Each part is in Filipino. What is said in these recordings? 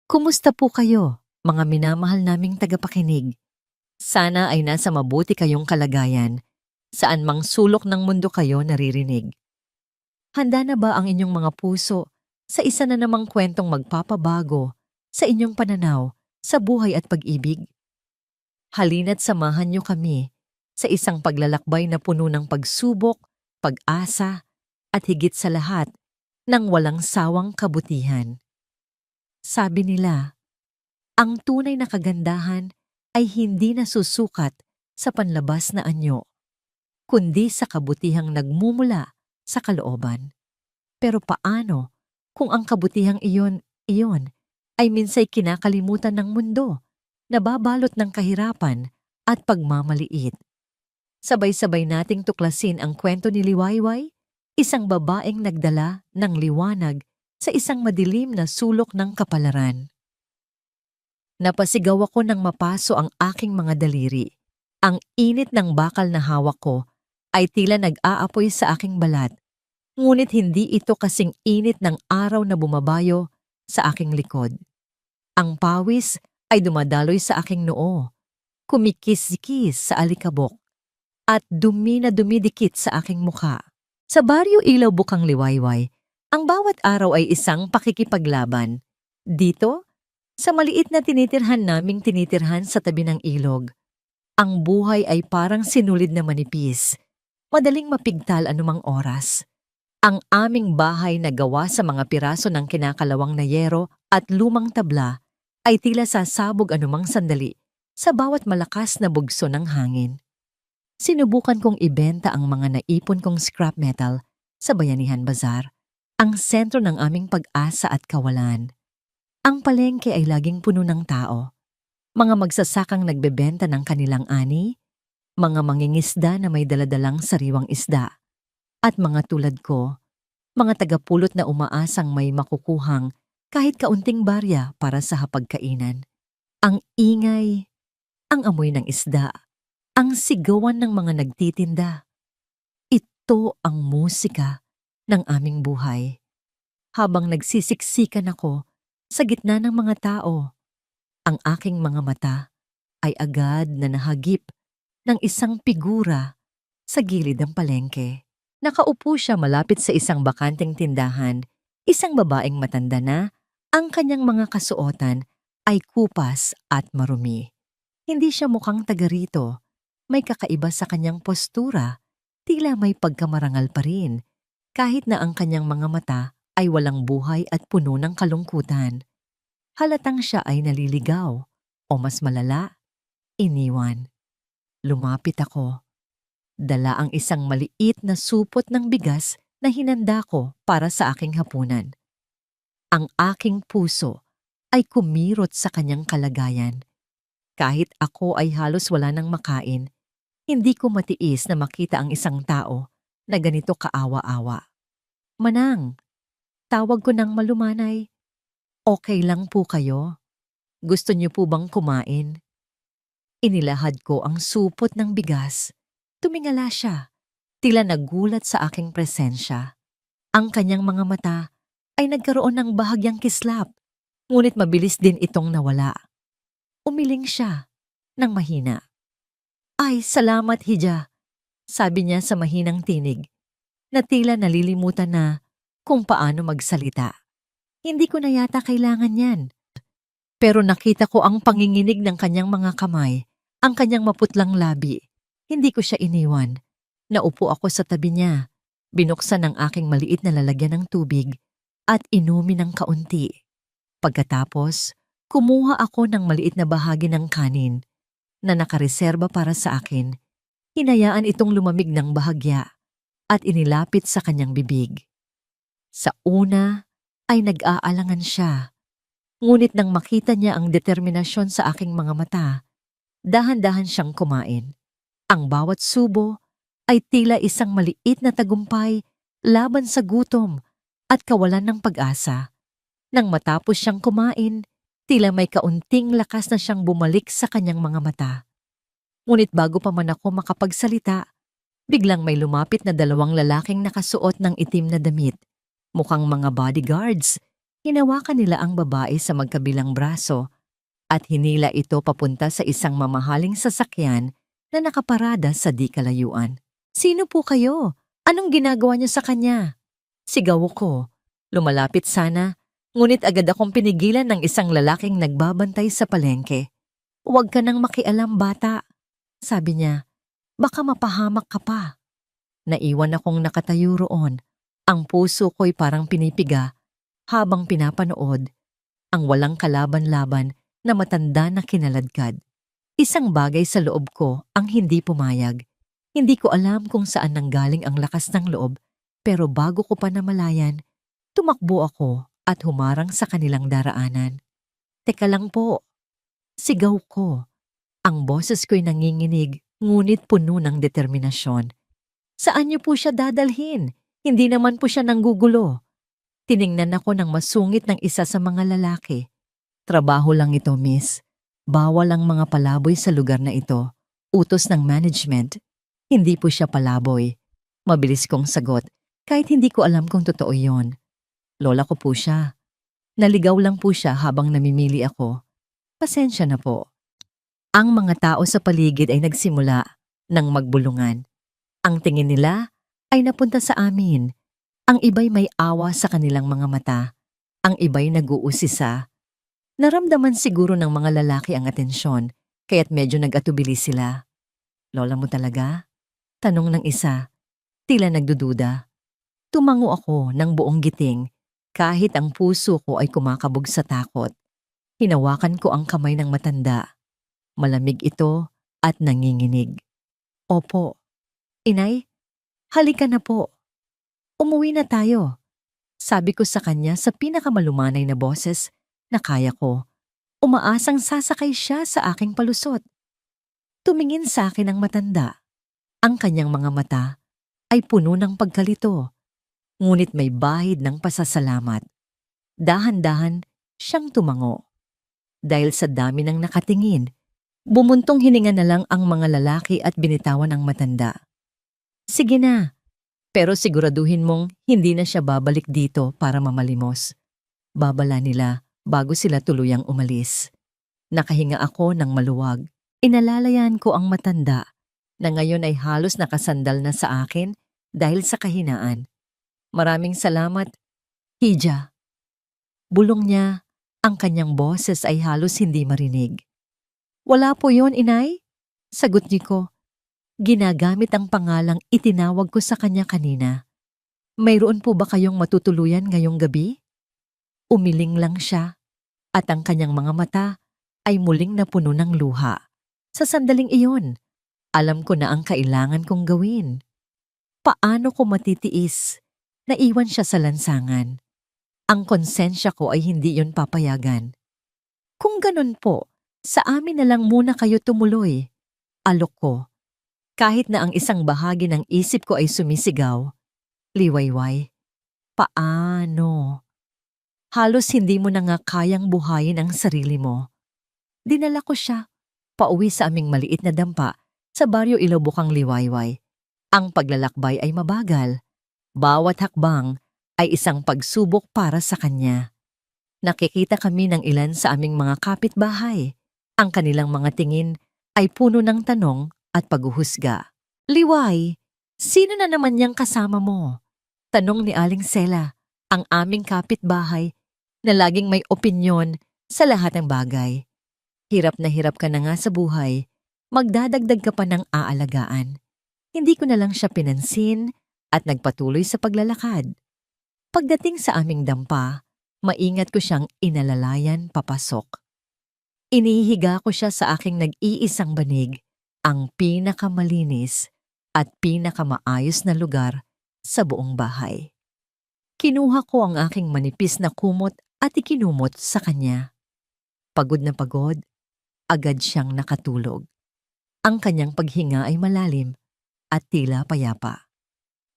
Kumusta po kayo, mga minamahal naming tagapakinig? Sana ay nasa mabuti kayong kalagayan, saan mang sulok ng mundo kayo naririnig. Handa na ba ang inyong mga puso sa isa na namang kwentong magpapabago sa inyong pananaw sa buhay at pag-ibig? Halina't samahan niyo kami sa isang paglalakbay na puno ng pagsubok, pag-asa, at higit sa lahat, ng walang sawang kabutihan. Sabi nila, ang tunay na kagandahan ay hindi nasusukat sa panlabas na anyo, kundi sa kabutihang nagmumula sa kalooban. Pero paano kung ang kabutihang iyon ay minsay kinakalimutan ng mundo, nababalot ng kahirapan at pagmamaliit? Sabay-sabay nating tuklasin ang kwento ni Liwayway, isang babaeng nagdala ng liwanag sa isang madilim na sulok ng kapalaran. Napasigaw ako nang mapaso ang aking mga daliri. Ang init ng bakal na hawak ko ay tila nag-aapoy sa aking balat, ngunit hindi ito kasing init ng araw na bumabayo sa aking likod. Ang pawis ay dumadaloy sa aking noo, kumikis-kis sa alikabok, at dumi na dumidikit sa aking mukha. Sa baryo Ilaw Bukang Liwayway, ang bawat araw ay isang pakikipaglaban. Dito, sa maliit na tinitirhan sa tabi ng ilog, ang buhay ay parang sinulid na manipis, madaling mapigtal anumang oras. Ang aming bahay na gawa sa mga piraso ng kinakalawang na yero at lumang tabla ay tila sasabog anumang sandali sa bawat malakas na bugso ng hangin. Sinubukan kong ibenta ang mga naipon kong scrap metal sa Bayanihan Bazaar, ang sentro ng aming pag-asa at kawalan. Ang palengke ay laging puno ng tao. Mga magsasakang nagbebenta ng kanilang ani, mga mangingisda na may daladalang sariwang isda, at mga tulad ko, mga tagapulot na umaasang may makukuhang kahit kaunting barya para sa hapagkainan. Ang ingay, ang amoy ng isda, ang sigawan ng mga nagtitinda. Ito ang musika ng aming buhay. Habang nagsisiksikan ako sa gitna ng mga tao, ang aking mga mata ay agad na nahagip ng isang figura sa gilid ng palengke. Nakaupo siya malapit sa isang bakanteng tindahan, isang babaeng matanda na ang kanyang mga kasuotan ay kupas at marumi. Hindi siya mukhang taga rito, may kakaiba sa kanyang postura, tila may pagkamarangal pa rin, kahit na ang kanyang mga mata ay walang buhay at puno ng kalungkutan. Halatang siya ay naliligaw, o mas malala, iniwan. Lumapit ako. Dala ang isang maliit na supot ng bigas na hinanda ko para sa aking hapunan. Ang aking puso ay kumirot sa kanyang kalagayan. Kahit ako ay halos wala nang makain, hindi ko matiis na makita ang isang tao na ganito kaawa-awa. Manang, tawag ko ng malumanay. Okay lang po kayo? Gusto niyo po bang kumain? Inilahad ko ang supot ng bigas. Tumingala siya, tila nagulat sa aking presensya. Ang kanyang mga mata ay nagkaroon ng bahagyang kislap, ngunit mabilis din itong nawala. Umiling siya ng mahina. Ay, salamat Hija, sabi niya sa mahinang tinig, na tila nalilimutan na kung paano magsalita. Hindi ko na yata kailangan yan. Pero nakita ko ang panginginig ng kanyang mga kamay, ang kanyang maputlang labi. Hindi ko siya iniwan. Naupo ako sa tabi niya, binuksan ang aking maliit na lalagyan ng tubig at inumin ng kaunti. Pagkatapos, kumuha ako ng maliit na bahagi ng kanin na nakareserba para sa akin. Hinayaan itong lumamig ng bahagya at inilapit sa kanyang bibig. Sa una ay nag-aalangan siya, ngunit nang makita niya ang determinasyon sa aking mga mata, dahan-dahan siyang kumain. Ang bawat subo ay tila isang maliit na tagumpay laban sa gutom at kawalan ng pag-asa. Nang matapos siyang kumain, tila may kaunting lakas na siyang bumalik sa kanyang mga mata. Ngunit bago pa man ako makapagsalita, biglang may lumapit na dalawang lalaking nakasuot ng itim na damit, mukhang mga bodyguards, Hinawakan nila ang babae sa magkabilang braso at hinila ito papunta sa isang mamahaling sasakyan na nakaparada sa di kalayuan. "Sino po kayo? Anong ginagawa niyo sa kanya?" Sigaw ko. Lumalapit sana, ngunit agad akong pinigilan ng isang lalaking nagbabantay sa palengke. "Huwag ka nang makialam, bata," sabi niya. "Baka mapahamak ka pa." Naiwan akong nakatayo roon. Ang puso ko'y parang pinipiga habang pinapanood ang walang kalaban-laban na matanda na kinaladkad. Isang bagay sa loob ko ang hindi pumayag. Hindi ko alam kung saan nanggaling ang lakas ng loob, pero bago ko pa namalayan, tumakbo ako at humarang sa kanilang daraanan. "Teka lang po," sigaw ko. Ang boses ko'y nanginginig, ngunit puno ng determinasyon. "Saan niyo po siya dadalhin? Hindi naman po siya nanggugulo." Tiningnan ako ng masungit ng isa sa mga lalaki. "Trabaho lang ito, miss. Bawal ang mga palaboy sa lugar na ito. Utos ng management." Hindi po siya palaboy. Mabilis kong sagot, kahit hindi ko alam kung totoo yon. Lola ko po siya. Naligaw lang po siya habang namimili ako. Pasensya na po. Ang mga tao sa paligid ay nagsimula ng magbulungan. Ang tingin nila ay napunta sa amin. Ang iba'y may awa sa kanilang mga mata. Ang iba'y nag-uusisa. Naramdaman siguro ng mga lalaki ang atensyon, kaya't medyo nag-atubili sila. "Lola mo talaga?" Tanong ng isa, tila nagdududa. Tumango ako ng buong giting, kahit ang puso ko ay kumakabog sa takot. Hinawakan ko ang kamay ng matanda. Malamig ito at nanginginig. "Opo. Inay, halika na po. Umuwi na tayo." Sabi ko sa kanya sa pinakamalumanay na boses na kaya ko. Umaasang sasakay siya sa aking palusot. Tumingin sa akin ang matanda. Ang kanyang mga mata ay puno ng pagkalito, ngunit may bahid ng pasasalamat. Dahan-dahan siyang tumango. Dahil sa dami ng nakatingin, bumuntong hininga na lang ang mga lalaki at binitawan ang matanda. "Sige na, pero siguraduhin mong hindi na siya babalik dito para mamalimos." Babala nila bago sila tuluyang umalis. Nakahinga ako ng maluwag. Inalalayan ko ang matanda na ngayon ay halos nakasandal na sa akin dahil sa kahinaan. "Maraming salamat, Hija." Bulong niya, ang kanyang boses ay halos hindi marinig. "Wala po yon, inay," sagot niya ko. Ginagamit ang pangalang itinawag ko sa kanya kanina. "Mayroon po ba kayong matutuluyan ngayong gabi?" Umiling lang siya at ang kanyang mga mata ay muling napuno ng luha. Sa sandaling iyon, alam ko na ang kailangan kong gawin. Paano ko matitiis? Naiwan siya sa lansangan. Ang konsensya ko ay hindi yon papayagan. "Kung ganun po, sa amin na lang muna kayo tumuloy." Alok ko. Kahit na ang isang bahagi ng isip ko ay sumisigaw, "Liwayway, paano? Halos hindi mo na nga kayang buhayin ang sarili mo." Dinala ko siya pauwi sa aming maliit na dampa sa baryo Ilobokang Liwayway. Ang paglalakbay ay mabagal. Bawat hakbang ay isang pagsubok para sa kanya. Nakikita kami ng ilan sa aming mga kapitbahay. Ang kanilang mga tingin ay puno ng tanong at paghuhusga. "Liway, sino na naman niyang kasama mo?" Tanong ni Aling Sela, ang aming kapitbahay na laging may opinyon sa lahat ng bagay. Hirap na hirap ka na nga sa buhay, magdadagdag ka pa ng aalagaan. Hindi ko na lang siya pinansin at nagpatuloy sa paglalakad. Pagdating sa aming dampa, maingat ko siyang inalalayan papasok. Inihiga ko siya sa aking nag-iisang banig, ang pinakamalinis at pinakamaayos na lugar sa buong bahay. Kinuha ko ang aking manipis na kumot at ikinumot sa kanya. Pagod na pagod, agad siyang nakatulog. Ang kanyang paghinga ay malalim at tila payapa.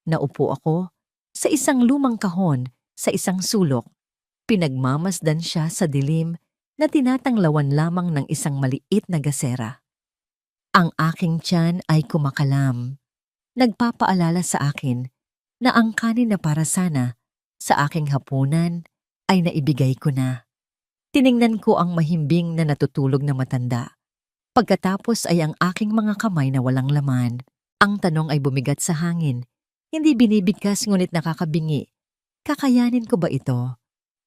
Naupo ako sa isang lumang kahon sa isang sulok. Pinagmamasdan siya sa dilim na tinatanglawan lamang ng isang maliit na gasera. Ang aking tiyan ay kumakalam. Nagpapaalala sa akin na ang kanin na para sana sa aking hapunan ay naibigay ko na. Tiningnan ko ang mahimbing na natutulog na matanda. Pagkatapos ay ang aking mga kamay na walang laman. Ang tanong ay bumigat sa hangin. Hindi binibigkas ngunit nakakabingi. Kakayanin ko ba ito?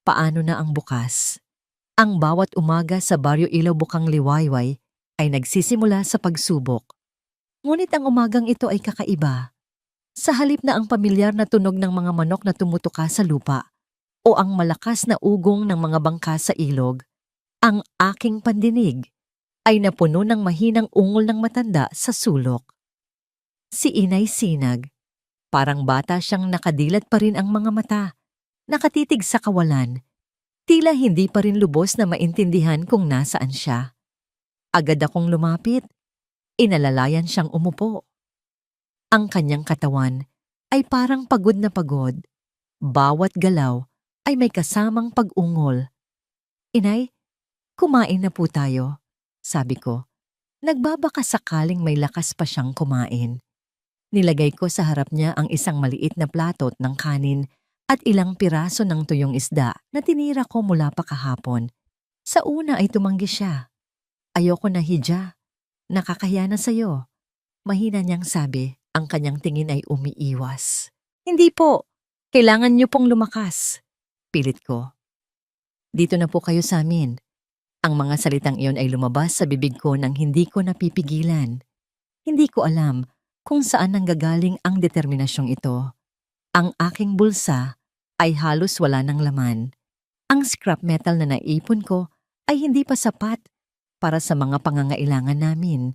Paano na ang bukas? Ang bawat umaga sa Baryo Ilaw Bukang Liwayway ay nagsisimula sa pagsubok. Ngunit ang umagang ito ay kakaiba. Sa halip na ang pamilyar na tunog ng mga manok na tumutuka sa lupa o ang malakas na ugong ng mga bangka sa ilog, ang aking pandinig ay napuno ng mahinang ungol ng matanda sa sulok. Si Inay Sinag, parang bata siyang nakadilat pa rin ang mga mata, nakatitig sa kawalan, tila hindi pa rin lubos na maintindihan kung nasaan siya. Agad akong lumapit, inalalayan siyang umupo. Ang kanyang katawan ay parang pagod na pagod, bawat galaw ay may kasamang pag-ungol. Inay, kumain na po tayo, sabi ko. Nagbabaka sakaling may lakas pa siyang kumain. Nilagay ko sa harap niya ang isang maliit na platot ng kanin at ilang piraso ng tuyong isda na tinira ko mula pa kahapon. Sa una ay tumanggi siya. Ayoko na, Hija. Nakakahiya na sa'yo. Mahina niyang sabi, ang kanyang tingin ay umiiwas. Hindi po. Kailangan niyo pong lumakas. Pilit ko. Dito na po kayo sa amin. Ang mga salitang iyon ay lumabas sa bibig ko nang hindi ko napipigilan. Hindi ko alam kung saan nanggagaling ang determinasyong ito. Ang aking bulsa ay halos wala ng laman. Ang scrap metal na naipon ko ay hindi pa sapat para sa mga pangangailangan namin,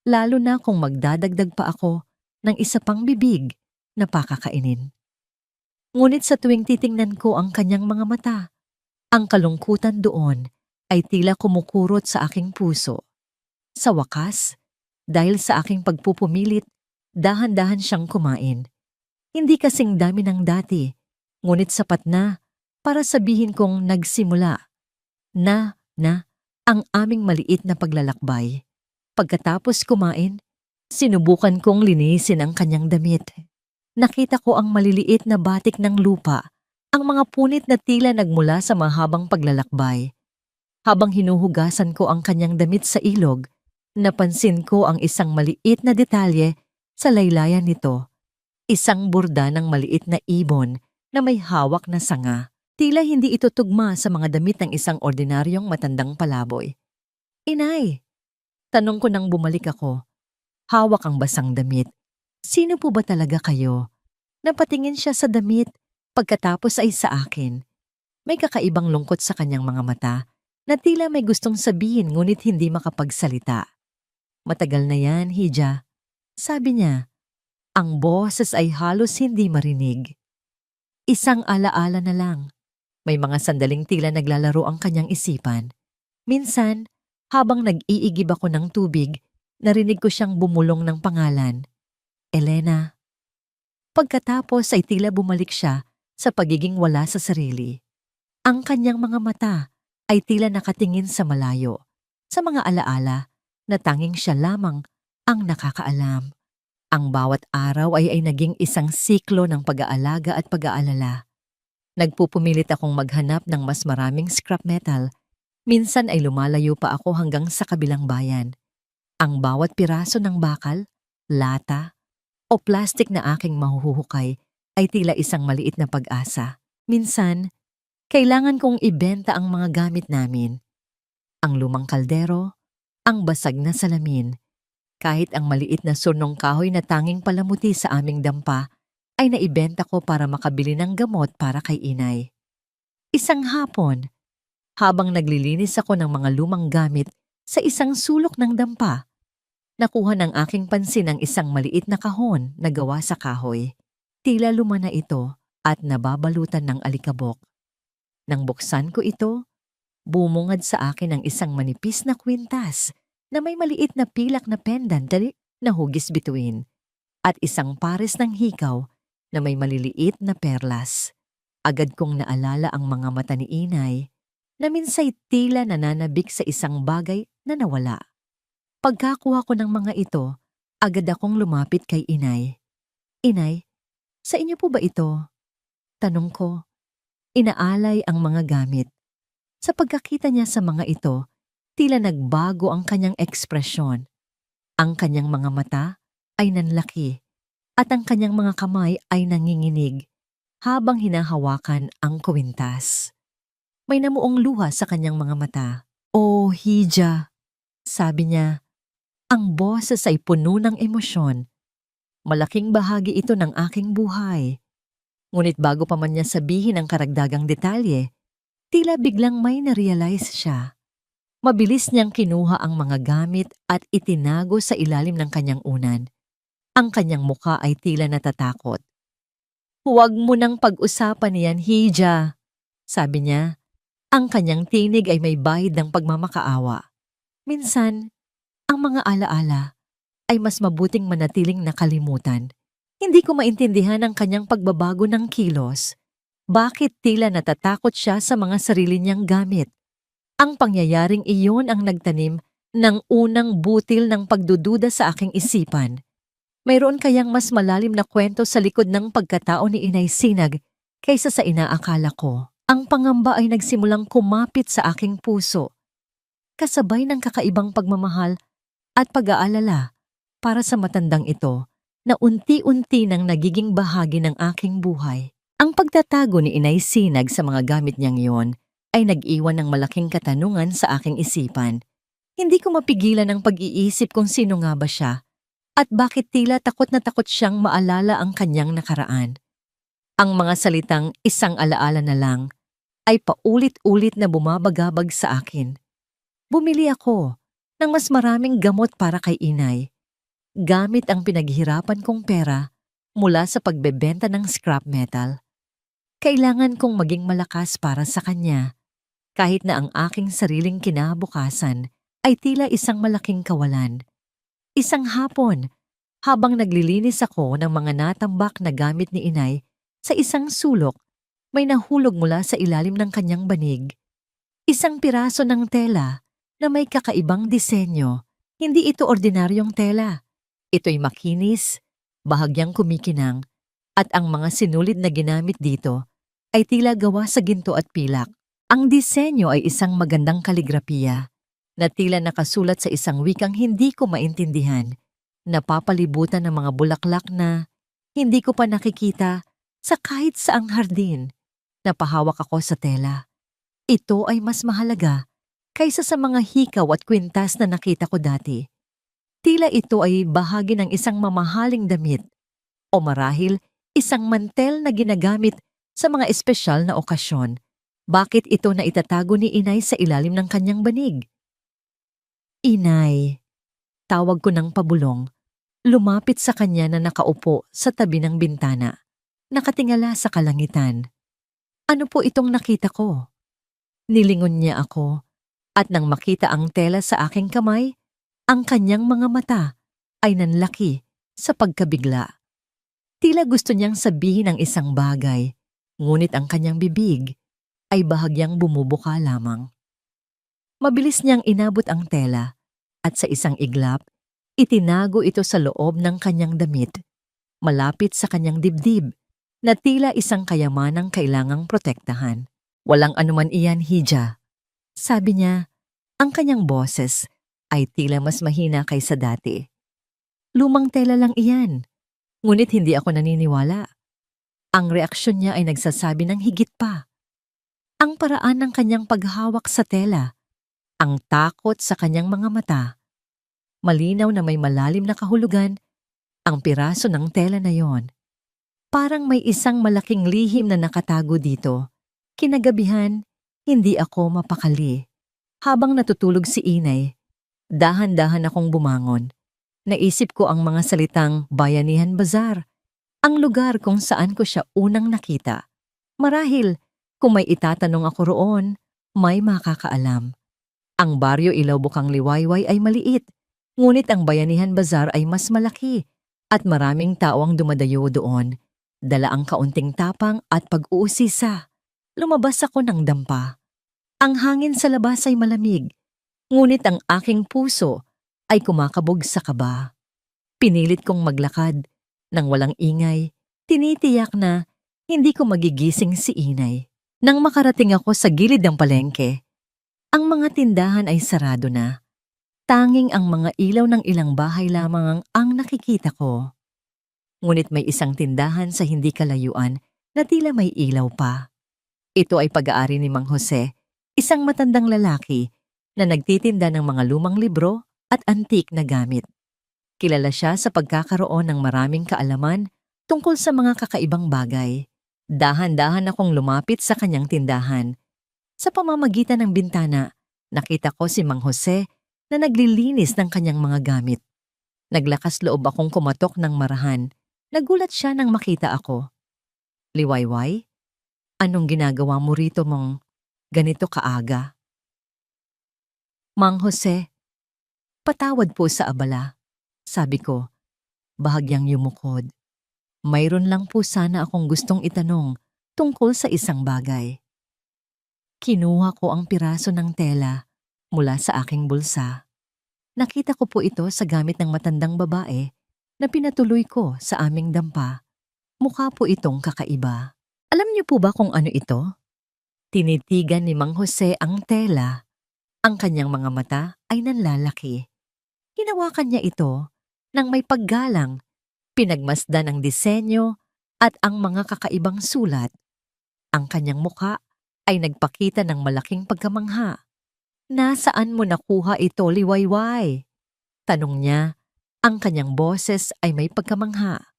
lalo na kung magdadagdag pa ako ng isa pang bibig na pakakainin. Ngunit sa tuwing titingnan ko ang kanyang mga mata, ang kalungkutan doon ay tila kumukurot sa aking puso. Sa wakas, dahil sa aking pagpupumilit, dahan-dahan siyang kumain. Hindi kasing dami ng dati, ngunit sapat na para sabihin kong nagsimula na ang aming maliit na paglalakbay. Pagkatapos kumain, sinubukan kong linisin ang kanyang damit. Nakita ko ang maliliit na batik ng lupa, ang mga punit na tila nagmula sa mahabang paglalakbay. Habang hinuhugasan ko ang kanyang damit sa ilog, napansin ko ang isang maliit na detalye sa laylayan nito. Isang burda ng maliit na ibon na may hawak na sanga. Tila hindi ito tugma sa mga damit ng isang ordinaryong matandang palaboy. Inay, tanong ko nang bumalik ako. Hawak ang basang damit. Sino po ba talaga kayo? Napatingin siya sa damit, pagkatapos ay sa akin. May kakaibang lungkot sa kanyang mga mata na tila may gustong sabihin ngunit hindi makapagsalita. Matagal na yan, Hija. Sabi niya, ang boses ay halos hindi marinig. Isang alaala na lang. May mga sandaling tila naglalaro ang kanyang isipan. Minsan, habang nag-iigib ako ng tubig, narinig ko siyang bumulong ng pangalan. Elena. Pagkatapos ay tila bumalik siya sa pagiging wala sa sarili. Ang kanyang mga mata ay tila nakatingin sa malayo, sa mga alaala na tanging siya lamang ang nakakaalam. Ang bawat araw ay naging isang siklo ng pag-aalaga at pag-aalala. Nagpupumilit akong maghanap ng mas maraming scrap metal. Minsan ay lumalayo pa ako hanggang sa kabilang bayan. Ang bawat piraso ng bakal, lata, o plastik na aking mahuhukay ay tila isang maliit na pag-asa. Minsan, kailangan kong ibenta ang mga gamit namin. Ang lumang kaldero, ang basag na salamin, kahit ang maliit na surnong kahoy na tanging palamuti sa aming dampa ay naibenta ko para makabili ng gamot para kay inay. Isang hapon, habang naglilinis ako ng mga lumang gamit sa isang sulok ng dampa, nakuha ng aking pansin ang isang maliit na kahon na gawa sa kahoy. Tila luma na ito at nababalutan ng alikabok. Nang buksan ko ito, bumungad sa akin ang isang manipis na kwintas na may maliit na pilak na pendant na hugis bituin at isang pares ng hikaw na may maliliit na perlas. Agad kong naalala ang mga mata ni inay na minsay tila nananabik sa isang bagay na nawala. Pagkakuha ko ng mga ito, agad akong lumapit kay inay. Inay, sa inyo po ba ito? Tanong ko. inaalay ang mga gamit. Sa pagkakita niya sa mga ito, tila nagbago ang kanyang ekspresyon. Ang kanyang mga mata ay nanlaki at ang kanyang mga kamay ay nanginginig habang hinahawakan ang kwintas. May namuong luha sa kanyang mga mata. "Oh, Hija," sabi niya. Ang boses ay puno ng emosyon. "Malaking bahagi ito ng aking buhay." Ngunit bago pa man niya sabihin ang karagdagang detalye, tila biglang may na-realize siya. Mabilis niyang kinuha ang mga gamit at itinago sa ilalim ng kanyang unan. Ang kanyang mukha ay tila natatakot. "Huwag mo nang pag-usapan niyan, Hija," sabi niya. Ang kanyang tinig ay may bahid ng pagmamakaawa. Minsan, ang mga alaala ay mas mabuting manatiling nakalimutan. Hindi ko maintindihan ang kanyang pagbabago ng kilos. Bakit tila natatakot siya sa mga sarili niyang gamit? Ang pangyayaring iyon ang nagtanim ng unang butil ng pagdududa sa aking isipan. Mayroon kayang mas malalim na kwento sa likod ng pagkatao ni Inay Sinag kaysa sa inaakala ko? Ang pangamba ay nagsimulang kumapit sa aking puso, kasabay ng kakaibang pagmamahal at pag-aalala para sa matandang ito na unti-unti nang nagiging bahagi ng aking buhay. Ang pagtatago ni Inay Sinag sa mga gamit niyang iyon ay nag-iwan ng malaking katanungan sa aking isipan. Hindi ko mapigilan ang pag-iisip kung sino nga ba siya at bakit tila takot na takot siyang maalala ang kanyang nakaraan. Ang mga salitang "isang alaala na lang" ay paulit-ulit na bumabagabag sa akin. Bumili ako ng mas maraming gamot para kay Inay, gamit ang pinaghihirapan kong pera mula sa pagbebenta ng scrap metal. Kailangan kong maging malakas para sa kanya, kahit na ang aking sariling kinabukasan ay tila isang malaking kawalan. Isang hapon, habang naglilinis ako ng mga natambak na gamit ni Inay, sa isang sulok, may nahulog mula sa ilalim ng kanyang banig. Isang piraso ng tela na may kakaibang disenyo. Hindi ito ordinaryong tela. Ito'y makinis, bahagyang kumikinang, at ang mga sinulid na ginamit dito ay tila gawa sa ginto at pilak. Ang disenyo ay isang magandang kaligrapiya na tila nakasulat sa isang wikang hindi ko maintindihan, napapalibutan ng mga bulaklak na hindi ko pa nakikita sa kahit saang hardin. Napahawak ako sa tela. Ito ay mas mahalaga kaysa sa mga hikaw at kwintas na nakita ko dati. Tila ito ay bahagi ng isang mamahaling damit o marahil isang mantel na ginagamit sa mga espesyal na okasyon. Bakit ito na itatago ni Inay sa ilalim ng kanyang banig? "Inay," tawag ko ng pabulong. Lumapit sa kanya na nakaupo sa tabi ng bintana, nakatingala sa kalangitan. "Ano po itong nakita ko?" Nilingon niya ako, at nang makita ang tela sa aking kamay, ang kanyang mga mata ay nanlaki sa pagkabigla. Tila gusto niyang sabihin ang isang bagay, ngunit ang kanyang bibig ay bahagyang bumubuka lamang. Mabilis niyang inabot ang tela at sa isang iglap, itinago ito sa loob ng kanyang damit, malapit sa kanyang dibdib, na tila isang kayamanang kailangang protektahan. "Walang anuman iyan, Hija," sabi niya. Ang kanyang boses ay tila mas mahina kaysa dati. "Lumang tela lang iyan." Ngunit hindi ako naniniwala. Ang reaksyon niya ay nagsasabi ng higit pa. Ang paraan ng kanyang paghawak sa tela, ang takot sa kanyang mga mata. Malinaw na may malalim na kahulugan ang piraso ng tela na yon. Parang may isang malaking lihim na nakatago dito. Kinagabihan, hindi ako mapakali. Habang natutulog si Inay, dahan-dahan akong bumangon. Naisip ko ang mga salitang Bayanihan Bazaar, ang lugar kung saan ko siya unang nakita. Marahil, kung may itatanong ako roon, may makakaalam. Ang baryo Ilaw-Bukang Liwayway ay maliit, ngunit ang Bayanihan Bazaar ay mas malaki at maraming tao ang dumadayo doon. Dala ang kaunting tapang at pag-uusisa. Lumabas ako ng dampa. Ang hangin sa labas ay malamig, ngunit ang aking puso ay kumakabog sa kaba. Pinilit kong maglakad nang walang ingay, tinitiyak na hindi ko magigising si Inay. Nang makarating ako sa gilid ng palengke, ang mga tindahan ay sarado na. Tanging ang mga ilaw ng ilang bahay lamang ang nakikita ko. Ngunit may isang tindahan sa hindi kalayuan na tila may ilaw pa. Ito ay pag-aari ni Mang Jose, isang matandang lalaki na nagtitinda ng mga lumang libro at antik na gamit. Kilala siya sa pagkakaroon ng maraming kaalaman tungkol sa mga kakaibang bagay. Dahan-dahan akong lumapit sa kanyang tindahan. Sa pamamagitan ng bintana, nakita ko si Mang Jose na naglilinis ng kanyang mga gamit. Naglakas loob akong kumatok ng marahan. Nagulat siya nang makita ako. Liwayway, anong ginagawa mo rito mong ganito kaaga? Mang Jose, patawad po sa abala. Sabi ko, bahagyang yumukod. Mayroon lang po sana akong gustong itanong tungkol sa isang bagay. Kinuha ko ang piraso ng tela mula sa aking bulsa. Nakita ko po ito sa gamit ng matandang babae na pinatuloy ko sa aming dampa. Mukha po itong kakaiba. Alam niyo po ba kung ano ito? Tinitigan ni Mang Jose ang tela. Ang kanyang mga mata ay nanlalaki. Hinawakan niya ito nang may paggalang, pinagmasdan ang disenyo at ang mga kakaibang sulat. Ang kanyang mukha ay nagpakita ng malaking pagkamangha. Nasaan mo nakuha ito, Liwayway? Tanong niya. Ang kanyang boses ay may pagkamangha.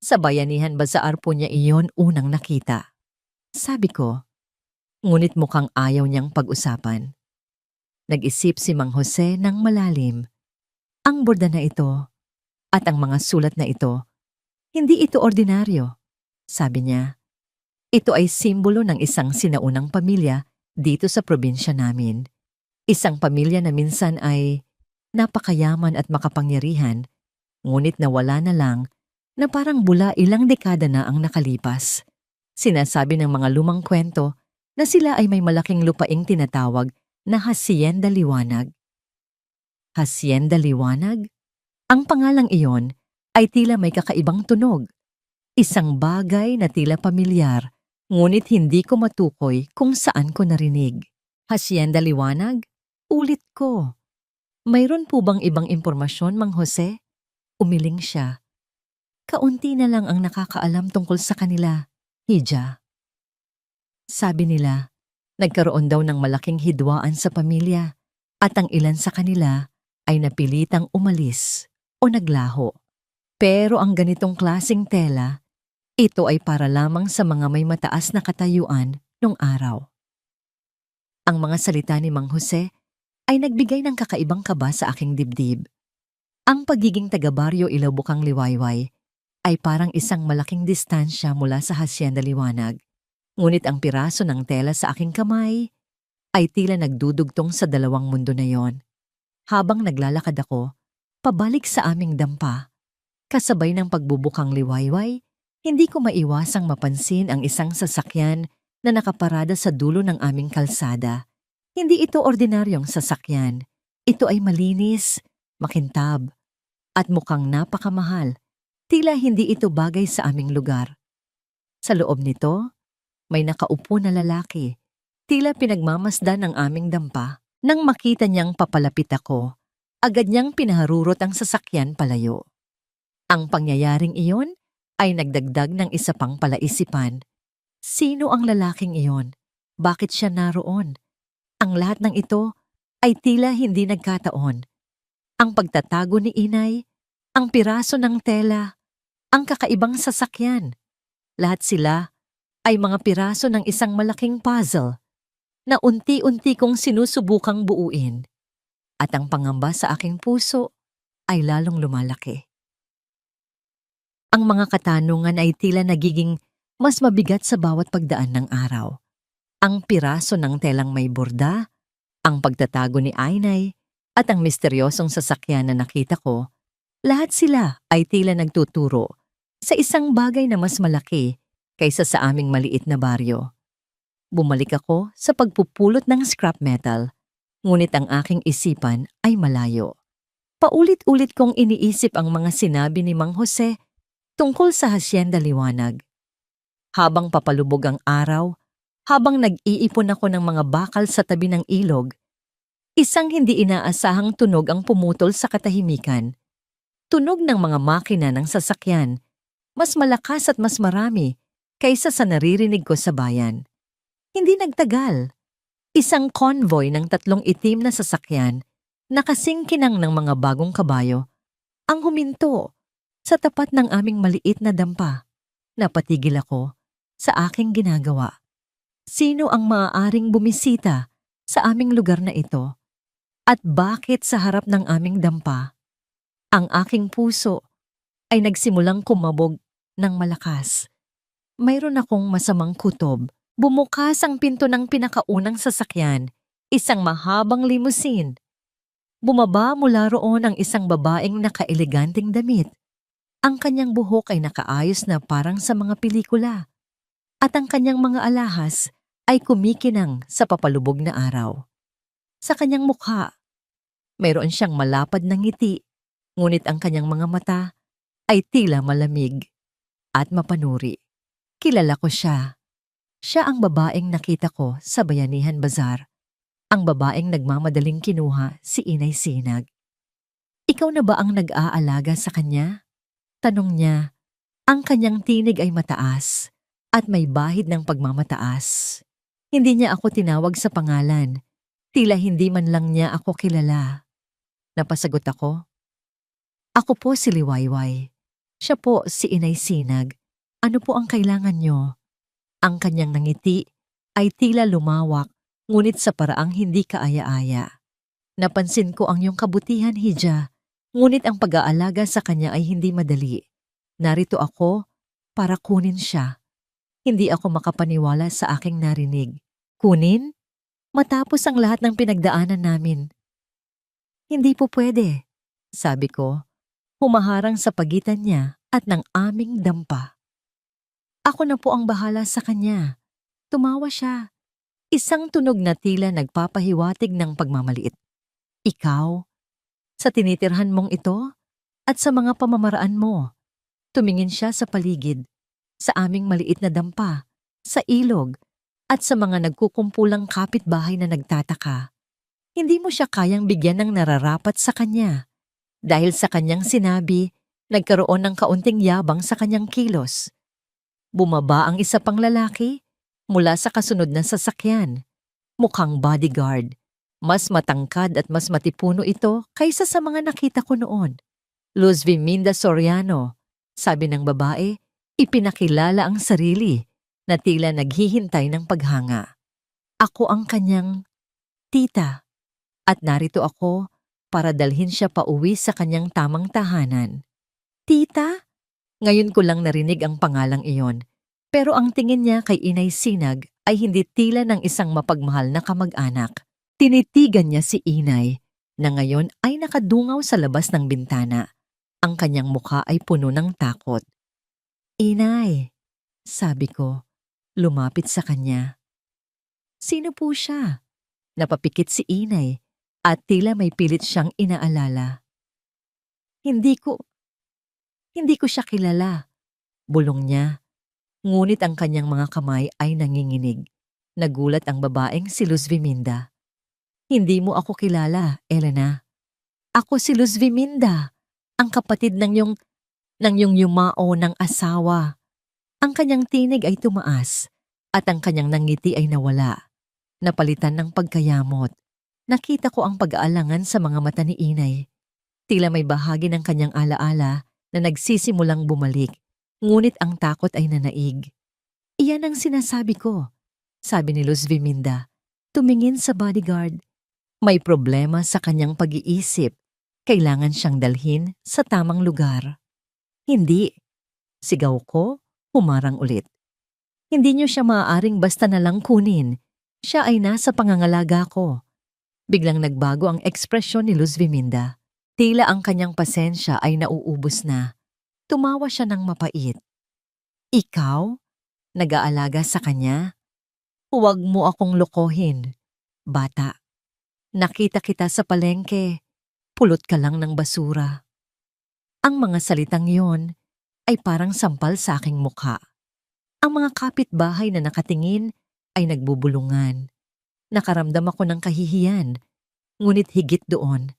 Sa Bayanihan Bazaar po niya iyon unang nakita. Sabi ko, ngunit mukhang ayaw niyang pag-usapan. Nag-isip si Mang Jose ng malalim. Ang borda na ito at ang mga sulat na ito, hindi ito ordinaryo. Sabi niya, ito ay simbolo ng isang sinaunang pamilya dito sa probinsya namin. Isang pamilya na minsan ay napakayaman at makapangyarihan, ngunit nawala na lang na parang bula ilang dekada na ang nakalipas. Sinasabi ng mga lumang kwento na sila ay may malaking lupaing tinatawag na Hacienda Liwanag. Hacienda Liwanag? Ang pangalang iyon ay tila may kakaibang tunog. Isang bagay na tila pamilyar, ngunit hindi ko matukoy kung saan ko narinig. Hacienda Liwanag? Ulit ko. Mayroon po bang ibang impormasyon, Mang Jose? Umiling siya. Kaunti na lang ang nakakaalam tungkol sa kanila, Hija. Sabi nila, nagkaroon daw ng malaking hidwaan sa pamilya at ang ilan sa kanila ay napilitang umalis o naglaho. Pero ang ganitong klaseng tela, ito ay para lamang sa mga may mataas na katayuan nung araw. Ang mga salita ni Mang Jose ay nagbigay ng kakaibang kaba sa aking dibdib. Ang pagiging taga-baryo Ilobukang Liwayway ay parang isang malaking distansya mula sa Hacienda Liwanag. Ngunit ang piraso ng tela sa aking kamay ay tila nagdudugtong sa dalawang mundo na yon. Habang naglalakad ako, pabalik sa aming dampa, kasabay ng pagbubukang liwayway, hindi ko maiwasang mapansin ang isang sasakyan na nakaparada sa dulo ng aming kalsada. Hindi ito ordinaryong sasakyan. Ito ay malinis, makintab, at mukhang napakamahal. Tila hindi ito bagay sa aming lugar. Sa loob nito, may nakaupo na lalaki. Tila pinagmamasdan ng aming dampa. Nang makita niyang papalapit ako, agad niyang pinaharurot ang sasakyan palayo. Ang pangyayaring iyon ay nagdagdag ng isa pang palaisipan. Sino ang lalaking iyon? Bakit siya naroon? Ang lahat ng ito ay tila hindi nagkataon. Ang pagtatago ni inay, ang piraso ng tela, ang kakaibang sasakyan. Lahat sila ay mga piraso ng isang malaking puzzle na unti-unti kong sinusubukang buuin. At ang pangamba sa aking puso ay lalong lumalaki. Ang mga katanungan ay tila nagiging mas mabigat sa bawat pagdaan ng araw. Ang piraso ng telang may borda, ang pagtatago ni Ainay, at ang misteryosong sasakyan na nakita ko, lahat sila ay tila nagtuturo sa isang bagay na mas malaki kaysa sa aming maliit na baryo. Bumalik ako sa pagpupulot ng scrap metal, ngunit ang aking isipan ay malayo. Paulit-ulit kong iniisip ang mga sinabi ni Mang Jose tungkol sa Hacienda Liwanag. Habang papalubog ang araw, Habang nag-iipon ako ng mga bakal sa tabi ng ilog, isang hindi inaasahang tunog ang pumutol sa katahimikan. Tunog ng mga makina ng sasakyan, mas malakas at mas marami kaysa sa naririnig ko sa bayan. Hindi nagtagal. Isang convoy ng 3 itim na sasakyan na kasing kinang ng mga bagong kabayo ang huminto sa tapat ng aming maliit na dampa. Napatigil ako sa aking ginagawa. Sino ang maaaring bumisita sa aming lugar na ito? At bakit sa harap ng aming dampa? Ang aking puso ay nagsimulang kumabog ng malakas. Mayroon akong masamang kutob. Bumukas ang pinto ng pinakaunang sasakyan, isang mahabang limusin. Bumaba mula roon ang isang babaeng nakaeleganting damit. Ang kanyang buhok ay nakaayos na parang sa mga pelikula. At ang kanyang mga alahas ay kumikinang sa papalubog na araw. Sa kanyang mukha, mayroon siyang malapad na ngiti, ngunit ang kanyang mga mata ay tila malamig at mapanuri. Kilala ko siya. Siya ang babaeng nakita ko sa Bayanihan Bazaar. Ang babaeng nagmamadaling kinuha si Inay Sinag. Ikaw na ba ang nag-aalaga sa kanya? Tanong niya. Ang kanyang tinig ay mataas at may bahid ng pagmamataas. Hindi niya ako tinawag sa pangalan. Tila hindi man lang niya ako kilala. Napasagot ako. Ako po si Liwayway. Siya po si Inay Sinag. Ano po ang kailangan niyo? Ang kanyang nangiti ay tila lumawak, ngunit sa paraang hindi kaaya-aya. Napansin ko ang iyong kabutihan, Hija, ngunit ang pag-aalaga sa kanya ay hindi madali. Narito ako para kunin siya. Hindi ako makapaniwala sa aking narinig. Kunin? Matapos ang lahat ng pinagdaanan namin. Hindi po pwede, sabi ko, humaharang sa pagitan niya at ng aming dampa. Ako na po ang bahala sa kanya. Tumawa siya. Isang tunog na tila nagpapahiwatig ng pagmamaliit. Ikaw, sa tinitirhan mong ito at sa mga pamamaraan mo. Tumingin siya sa paligid, sa aming maliit na dampa, sa ilog, at sa mga nagkukumpulang kapitbahay na nagtataka. Hindi mo siya kayang bigyan ng nararapat sa kanya. Dahil sa kanyang sinabi, nagkaroon ng kaunting yabang sa kanyang kilos. Bumaba ang isa pang lalaki mula sa kasunod na sasakyan. Mukhang bodyguard. Mas matangkad at mas matipuno ito kaysa sa mga nakita ko noon. Luz Viminda Soriano, sabi ng babae, ipinakilala ang sarili na tila naghihintay ng paghanga. Ako ang kanyang tita at narito ako para dalhin siya pauwi sa kanyang tamang tahanan. Tita? Ngayon ko lang narinig ang pangalang iyon, pero ang tingin niya kay Inay Sinag ay hindi tila ng isang mapagmahal na kamag-anak. Tinitigan niya si Inay, na ngayon ay nakadungaw sa labas ng bintana. Ang kanyang mukha ay puno ng takot. Inay, sabi ko, lumapit sa kanya. Sino po siya? Napapikit si Inay at tila may pilit siyang inaalala. Hindi ko siya kilala. Bulong niya. Ngunit ang kanyang mga kamay ay nanginginig. Nagulat ang babaeng si Luz Viminda. Hindi mo ako kilala, Elena. Ako si Luz Viminda, ang kapatid ng yung yumao ng asawa. Ang kanyang tinig ay tumaas at ang kanyang nangiti ay nawala. Napalitan ng pagkayamot. Nakita ko ang pag-aalangan sa mga mata ni Inay. Tila may bahagi ng kanyang alaala na nagsisimulang bumalik, ngunit ang takot ay nanaig. Iyan ang sinasabi ko, sabi ni Luz Viminda. Tumingin sa bodyguard. May problema sa kanyang pag-iisip. Kailangan siyang dalhin sa tamang lugar. Hindi. Sigaw ko, humarang ulit. Hindi niyo siya maaaring basta na lang kunin. Siya ay nasa pangangalaga ko. Biglang nagbago ang ekspresyon ni Luz Viminda. Tila ang kanyang pasensya ay nauubos na. Tumawa siya ng mapait. Ikaw? Nag-aalaga sa kanya? Huwag mo akong lokohin, bata. Nakita kita sa palengke. Pulot ka lang ng basura. Ang mga salitang yon ay parang sampal sa aking mukha. Ang mga kapitbahay na nakatingin ay nagbubulungan. Nakaramdam ako ng kahihiyan, ngunit higit doon,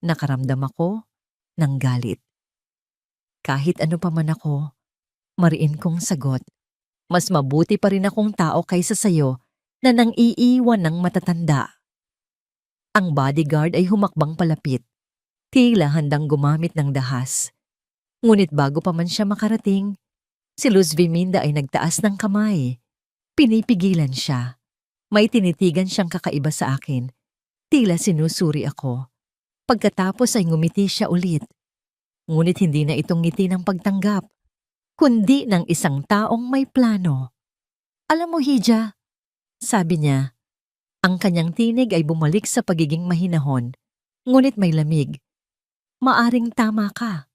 nakaramdam ako ng galit. Kahit ano pa man ako, mariin kong sagot. Mas mabuti pa rin akong tao kaysa sayo na nang iiwan ng matatanda. Ang bodyguard ay humakbang palapit, tila handang gumamit ng dahas. Ngunit bago pa man siya makarating, si Luz Viminda ay nagtaas ng kamay. Pinipigilan siya. May tinitigan siyang kakaiba sa akin. Tila sinusuri ako. Pagkatapos ay ngumiti siya ulit. Ngunit hindi na itong ngiti ng pagtanggap, kundi ng isang taong may plano. Alam mo, Hija, sabi niya, ang kanyang tinig ay bumalik sa pagiging mahinahon, ngunit may lamig. Maaring tama ka.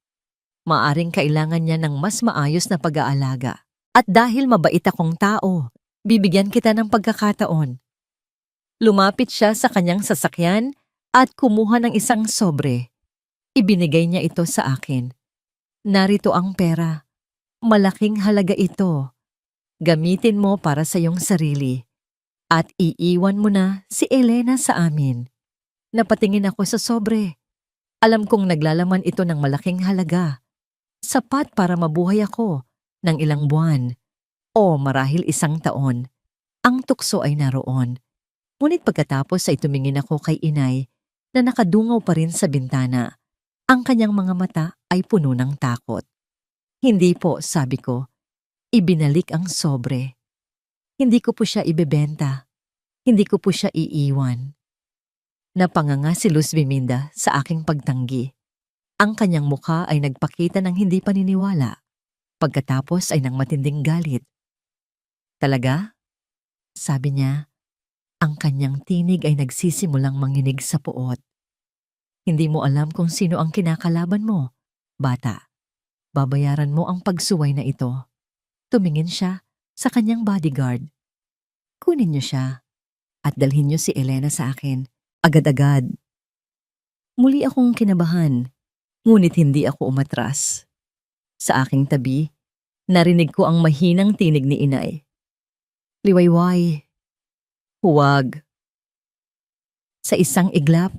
Maaring kailangan niya ng mas maayos na pag-aalaga. At dahil mabait akong tao, bibigyan kita ng pagkakataon. Lumapit siya sa kanyang sasakyan at kumuha ng isang sobre. Ibinigay niya ito sa akin. Narito ang pera. Malaking halaga ito. Gamitin mo para sa iyong sarili. At iiwan mo na si Elena sa amin. Napatingin ako sa sobre. Alam kong naglalaman ito ng malaking halaga. Sapat para mabuhay ako ng ilang buwan o marahil isang taon. Ang tukso ay naroon. Ngunit pagkatapos ay tumingin ako kay inay na nakadungaw pa rin sa bintana. Ang kanyang mga mata ay puno ng takot. Hindi po, sabi ko. Ibinalik ang sobre. Hindi ko po siya ibebenta. Hindi ko po siya iiwan. Napanganga si Luz Viminda sa aking pagtanggi. Ang kanyang mukha ay nagpakita ng hindi paniniwala. Pagkatapos ay ng matinding galit. Talaga? Sabi niya, ang kanyang tinig ay nagsisimulang manginig sa puot. Hindi mo alam kung sino ang kinakalaban mo, bata. Babayaran mo ang pagsuway na ito. Tumingin siya sa kanyang bodyguard. Kunin niyo siya at dalhin niyo si Elena sa akin, agad-agad. Muli akong kinabahan, ngunit hindi ako umatras. Sa aking tabi, narinig ko ang mahinang tinig ni inay. Liwayway, huwag. Sa isang iglap,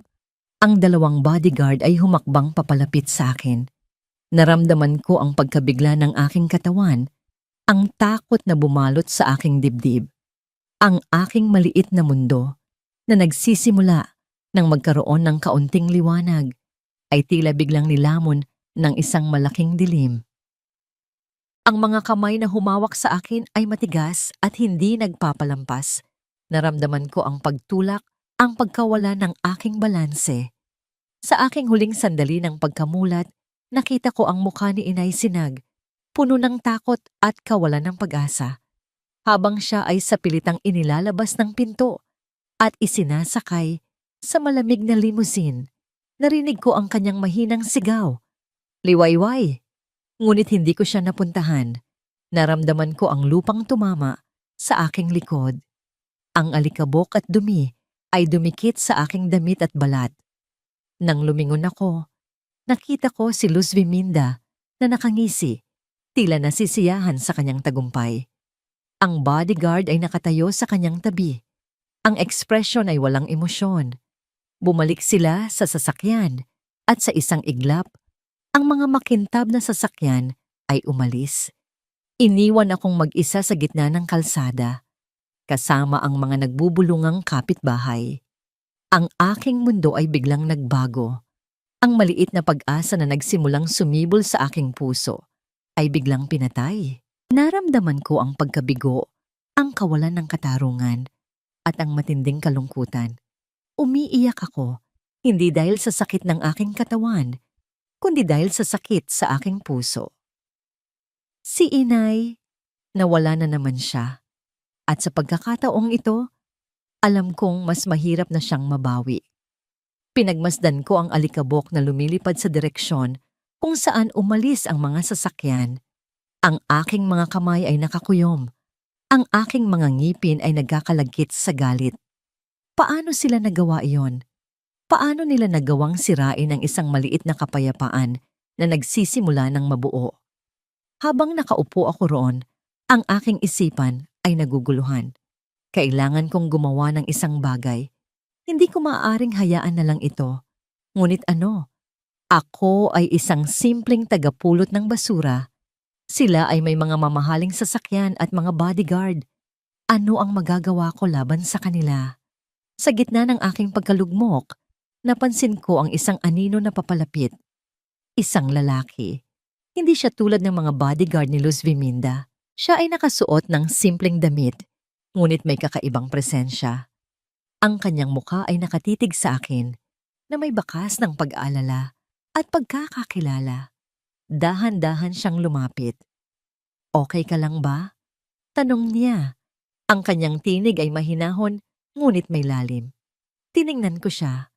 ang dalawang bodyguard ay humakbang papalapit sa akin. Naramdaman ko ang pagkabigla ng aking katawan, ang takot na bumalot sa aking dibdib. Ang aking maliit na mundo na nagsisimula nang magkaroon ng kaunting liwanag ay tila biglang nilamon ng isang malaking dilim. Ang mga kamay na humawak sa akin ay matigas at hindi nagpapalampas. Naramdaman ko ang pagtulak, ang pagkawala ng aking balanse. Sa aking huling sandali ng pagkamulat, nakita ko ang mukha ni Inay Sinag, puno ng takot at kawalan ng pag-asa. Habang siya ay sa pilitang inilalabas ng pinto at isinasakay sa malamig na limousine, narinig ko ang kanyang mahinang sigaw. Liwayway! Ngunit hindi ko siya napuntahan. Naramdaman ko ang lupang tumama sa aking likod. Ang alikabok at dumi ay dumikit sa aking damit at balat. Nang lumingon ako, nakita ko si Luz Viminda na nakangisi, tila nasisiyahan sa kanyang tagumpay. Ang bodyguard ay nakatayo sa kanyang tabi. Ang ekspresyon ay walang emosyon. Bumalik sila sa sasakyan at sa isang iglap, ang mga makintab na sasakyan ay umalis. Iniwan akong mag-isa sa gitna ng kalsada, kasama ang mga nagbubulungang kapitbahay. Ang aking mundo ay biglang nagbago. Ang maliit na pag-asa na nagsimulang sumibol sa aking puso ay biglang pinatay. Naramdaman ko ang pagkabigo, ang kawalan ng katarungan, at ang matinding kalungkutan. Umiiyak ako, hindi dahil sa sakit ng aking katawan, kundi dahil sa sakit sa aking puso. Si Inay, nawala na naman siya. At sa pagkakataong ito, alam kong mas mahirap na siyang mabawi. Pinagmasdan ko ang alikabok na lumilipad sa direksyon kung saan umalis ang mga sasakyan. Ang aking mga kamay ay nakakuyom. Ang aking mga ngipin ay nagkakalagkit sa galit. Paano sila nagawa iyon? Paano nila nagawang sirain ang isang maliit na kapayapaan na nagsisimula ng mabuo? Habang nakaupo ako roon, ang aking isipan ay naguguluhan. Kailangan kong gumawa ng isang bagay. Hindi ko maaaring hayaan na lang ito. Ngunit ano? Ako ay isang simpleng tagapulot ng basura. Sila ay may mga mamahaling sasakyan at mga bodyguard. Ano ang magagawa ko laban sa kanila? Sa gitna ng aking pagkalugmok, napansin ko ang isang anino na papalapit. Isang lalaki. Hindi siya tulad ng mga bodyguard ni Luz Viminda. Siya ay nakasuot ng simpleng damit, ngunit may kakaibang presensya. Ang kanyang mukha ay nakatitig sa akin na may bakas ng pag-aalala at pagkakakilala. Dahan-dahan siyang lumapit. Okay ka lang ba? Tanong niya. Ang kanyang tinig ay mahinahon, ngunit may lalim. Tiningnan ko siya.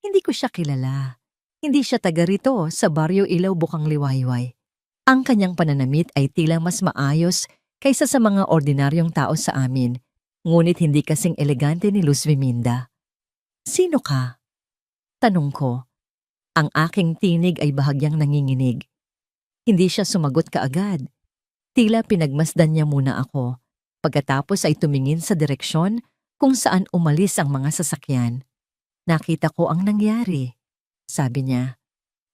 Hindi ko siya kilala. Hindi siya taga rito sa Baryo Ilaw Bukang Liwayway. Ang kanyang pananamit ay tila mas maayos kaysa sa mga ordinaryong tao sa amin, ngunit hindi kasing elegante ni Luz Viminda. Sino ka? Tanong ko. Ang aking tinig ay bahagyang nanginginig. Hindi siya sumagot kaagad. Tila pinagmasdan niya muna ako. Pagkatapos ay tumingin sa direksyon kung saan umalis ang mga sasakyan. Nakita ko ang nangyari. Sabi niya,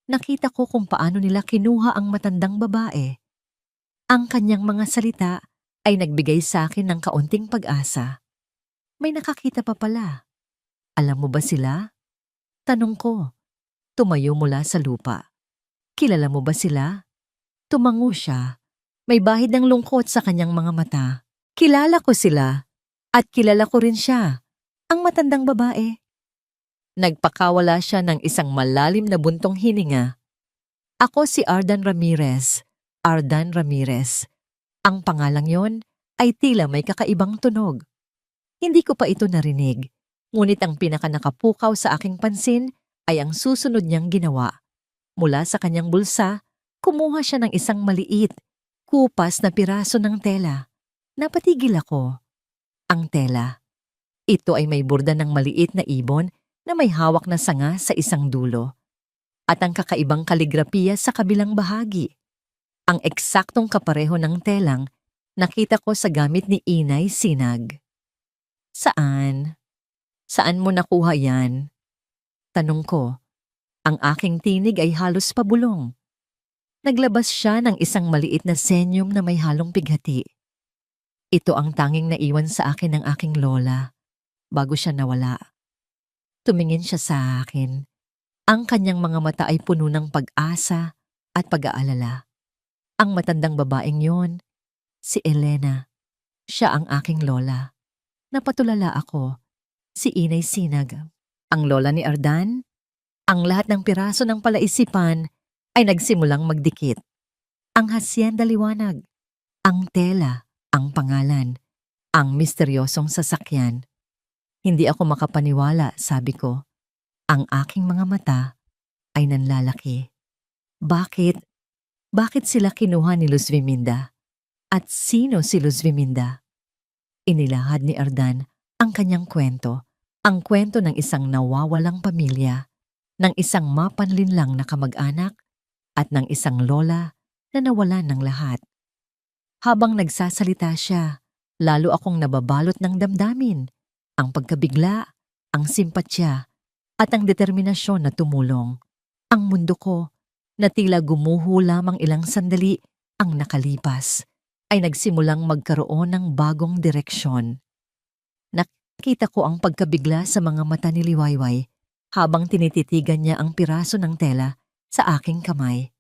nakita ko kung paano nila kinuha ang matandang babae. Ang kanyang mga salita ay nagbigay sa akin ng kaunting pag-asa. May nakakita pa pala. Alam mo ba sila? Tanong ko. Tumayo mula sa lupa. Kilala mo ba sila? Tumango siya. May bahid ng lungkot sa kanyang mga mata. Kilala ko sila. At kilala ko rin siya. Ang matandang babae. Nagpakawala siya ng isang malalim na buntong hininga. Ako si Ardan Ramirez. Ardan Ramirez. Ang pangalang yon ay tila may kakaibang tunog. Hindi ko pa ito narinig, ngunit ang pinakanakapukaw sa aking pansin ay ang susunod niyang ginawa. Mula sa kanyang bulsa, kumuha siya ng isang maliit, kupas na piraso ng tela. Napatigil ako. Ang tela. Ito ay may burda ng maliit na ibon na may hawak na sanga sa isang dulo. At ang kakaibang kaligrapiya sa kabilang bahagi. Ang eksaktong kapareho ng telang nakita ko sa gamit ni Inay Sinag. Saan? Saan mo nakuha yan? Tanong ko. Ang aking tinig ay halos pabulong. Naglabas siya ng isang maliit na senyum na may halong pighati. Ito ang tanging naiwan sa akin ng aking lola bago siya nawala. Tumingin siya sa akin. Ang kanyang mga mata ay puno ng pag-asa at pag-aalala. Ang matandang babaeng yon, si Elena. Siya ang aking lola. Napatulala ako. Si Inay Sinag. Ang lola ni Ardan? Ang lahat ng piraso ng palaisipan ay nagsimulang magdikit. Ang hasyenda liwanag. Ang tela. Ang pangalan. Ang misteryosong sasakyan. Hindi ako makapaniwala, sabi ko. Ang aking mga mata ay nanlalaki. Bakit? Bakit sila kinuha ni Luz Viminda? At sino si Luz Viminda? Inilahad ni Ardan ang kanyang kwento. Ang kwento ng isang nawawalang pamilya, ng isang mapanlinlang na kamag-anak, at ng isang lola na nawalan ng lahat. Habang nagsasalita siya, lalo akong nababalot ng damdamin. Ang pagkabigla, ang simpatya, at ang determinasyon na tumulong. Ang mundo ko, na tila gumuho lamang ilang sandali ang nakalipas, ay nagsimulang magkaroon ng bagong direksyon. Nakita ko ang pagkabigla sa mga mata ni Liwayway habang tinititigan niya ang piraso ng tela sa aking kamay.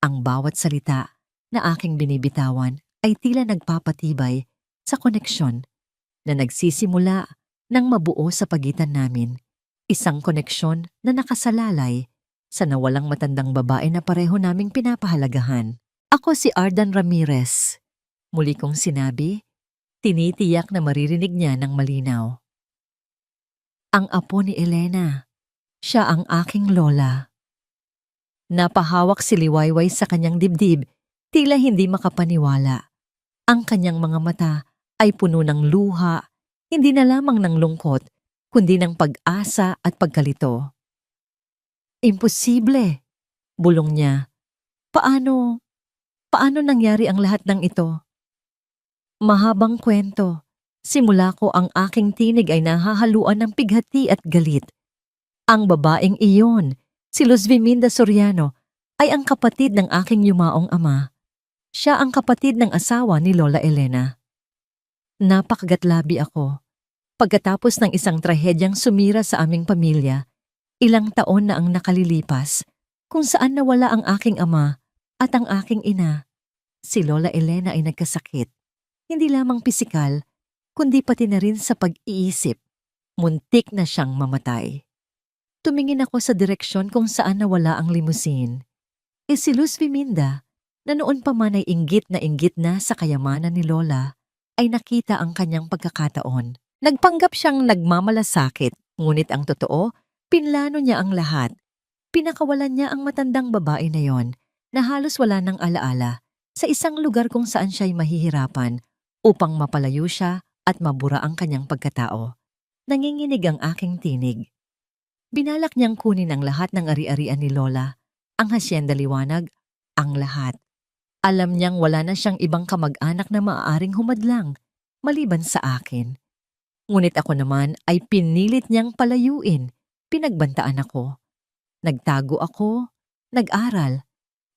Ang bawat salita na aking binibitawan ay tila nagpapatibay sa koneksyon na nagsisimula ng mabuo sa pagitan namin. Isang koneksyon na nakasalalay sa nawalang matandang babae na pareho naming pinapahalagahan. Ako si Ardan Ramirez. Muli kong sinabi, tinitiyak na maririnig niya ng malinaw. Ang apo ni Elena. Siya ang aking lola. Napahawak si Liwayway sa kanyang dibdib, tila hindi makapaniwala. Ang kanyang mga mata ay puno ng luha, hindi na lamang ng lungkot, kundi ng pag-asa at pagkalito. Imposible, bulong niya. Paano nangyari ang lahat ng ito? Mahabang kwento, Simula ko ang aking tinig ay nahahaluan ng pighati at galit. Ang babaeng iyon, si Luz Viminda Soriano, ay ang kapatid ng aking yumaong ama. Siya ang kapatid ng asawa ni Lola Elena. Napakagatlabi ako. Pagkatapos ng isang trahedyang sumira sa aming pamilya, ilang taon na ang nakalilipas kung saan nawala ang aking ama at ang aking ina. Si Lola Elena ay nagkasakit. Hindi lamang pisikal, kundi pati na rin sa pag-iisip. Muntik na siyang mamatay. Tumingin ako sa direksyon kung saan nawala ang limusin. Si Luz Viminda, na noon pa man ay inggit na sa kayamanan ni Lola, ay nakita ang kanyang pagkakataon. Nagpanggap siyang nagmamalasakit, ngunit ang totoo, pinlano niya ang lahat. Pinakawalan niya ang matandang babae na yon, na halos wala ng alaala, sa isang lugar kung saan siya'y mahihirapan, upang mapalayo siya at mabura ang kanyang pagkatao. Nanginginig ang aking tinig. Binalak niyang kunin ang lahat ng ari-arian ni Lola, ang hasyenda liwanag, ang lahat. Alam niyang wala na siyang ibang kamag-anak na maaaring humadlang, maliban sa akin. Ngunit ako naman ay pinilit niyang palayuin, pinagbantaan ako. Nagtago ako, nag-aral,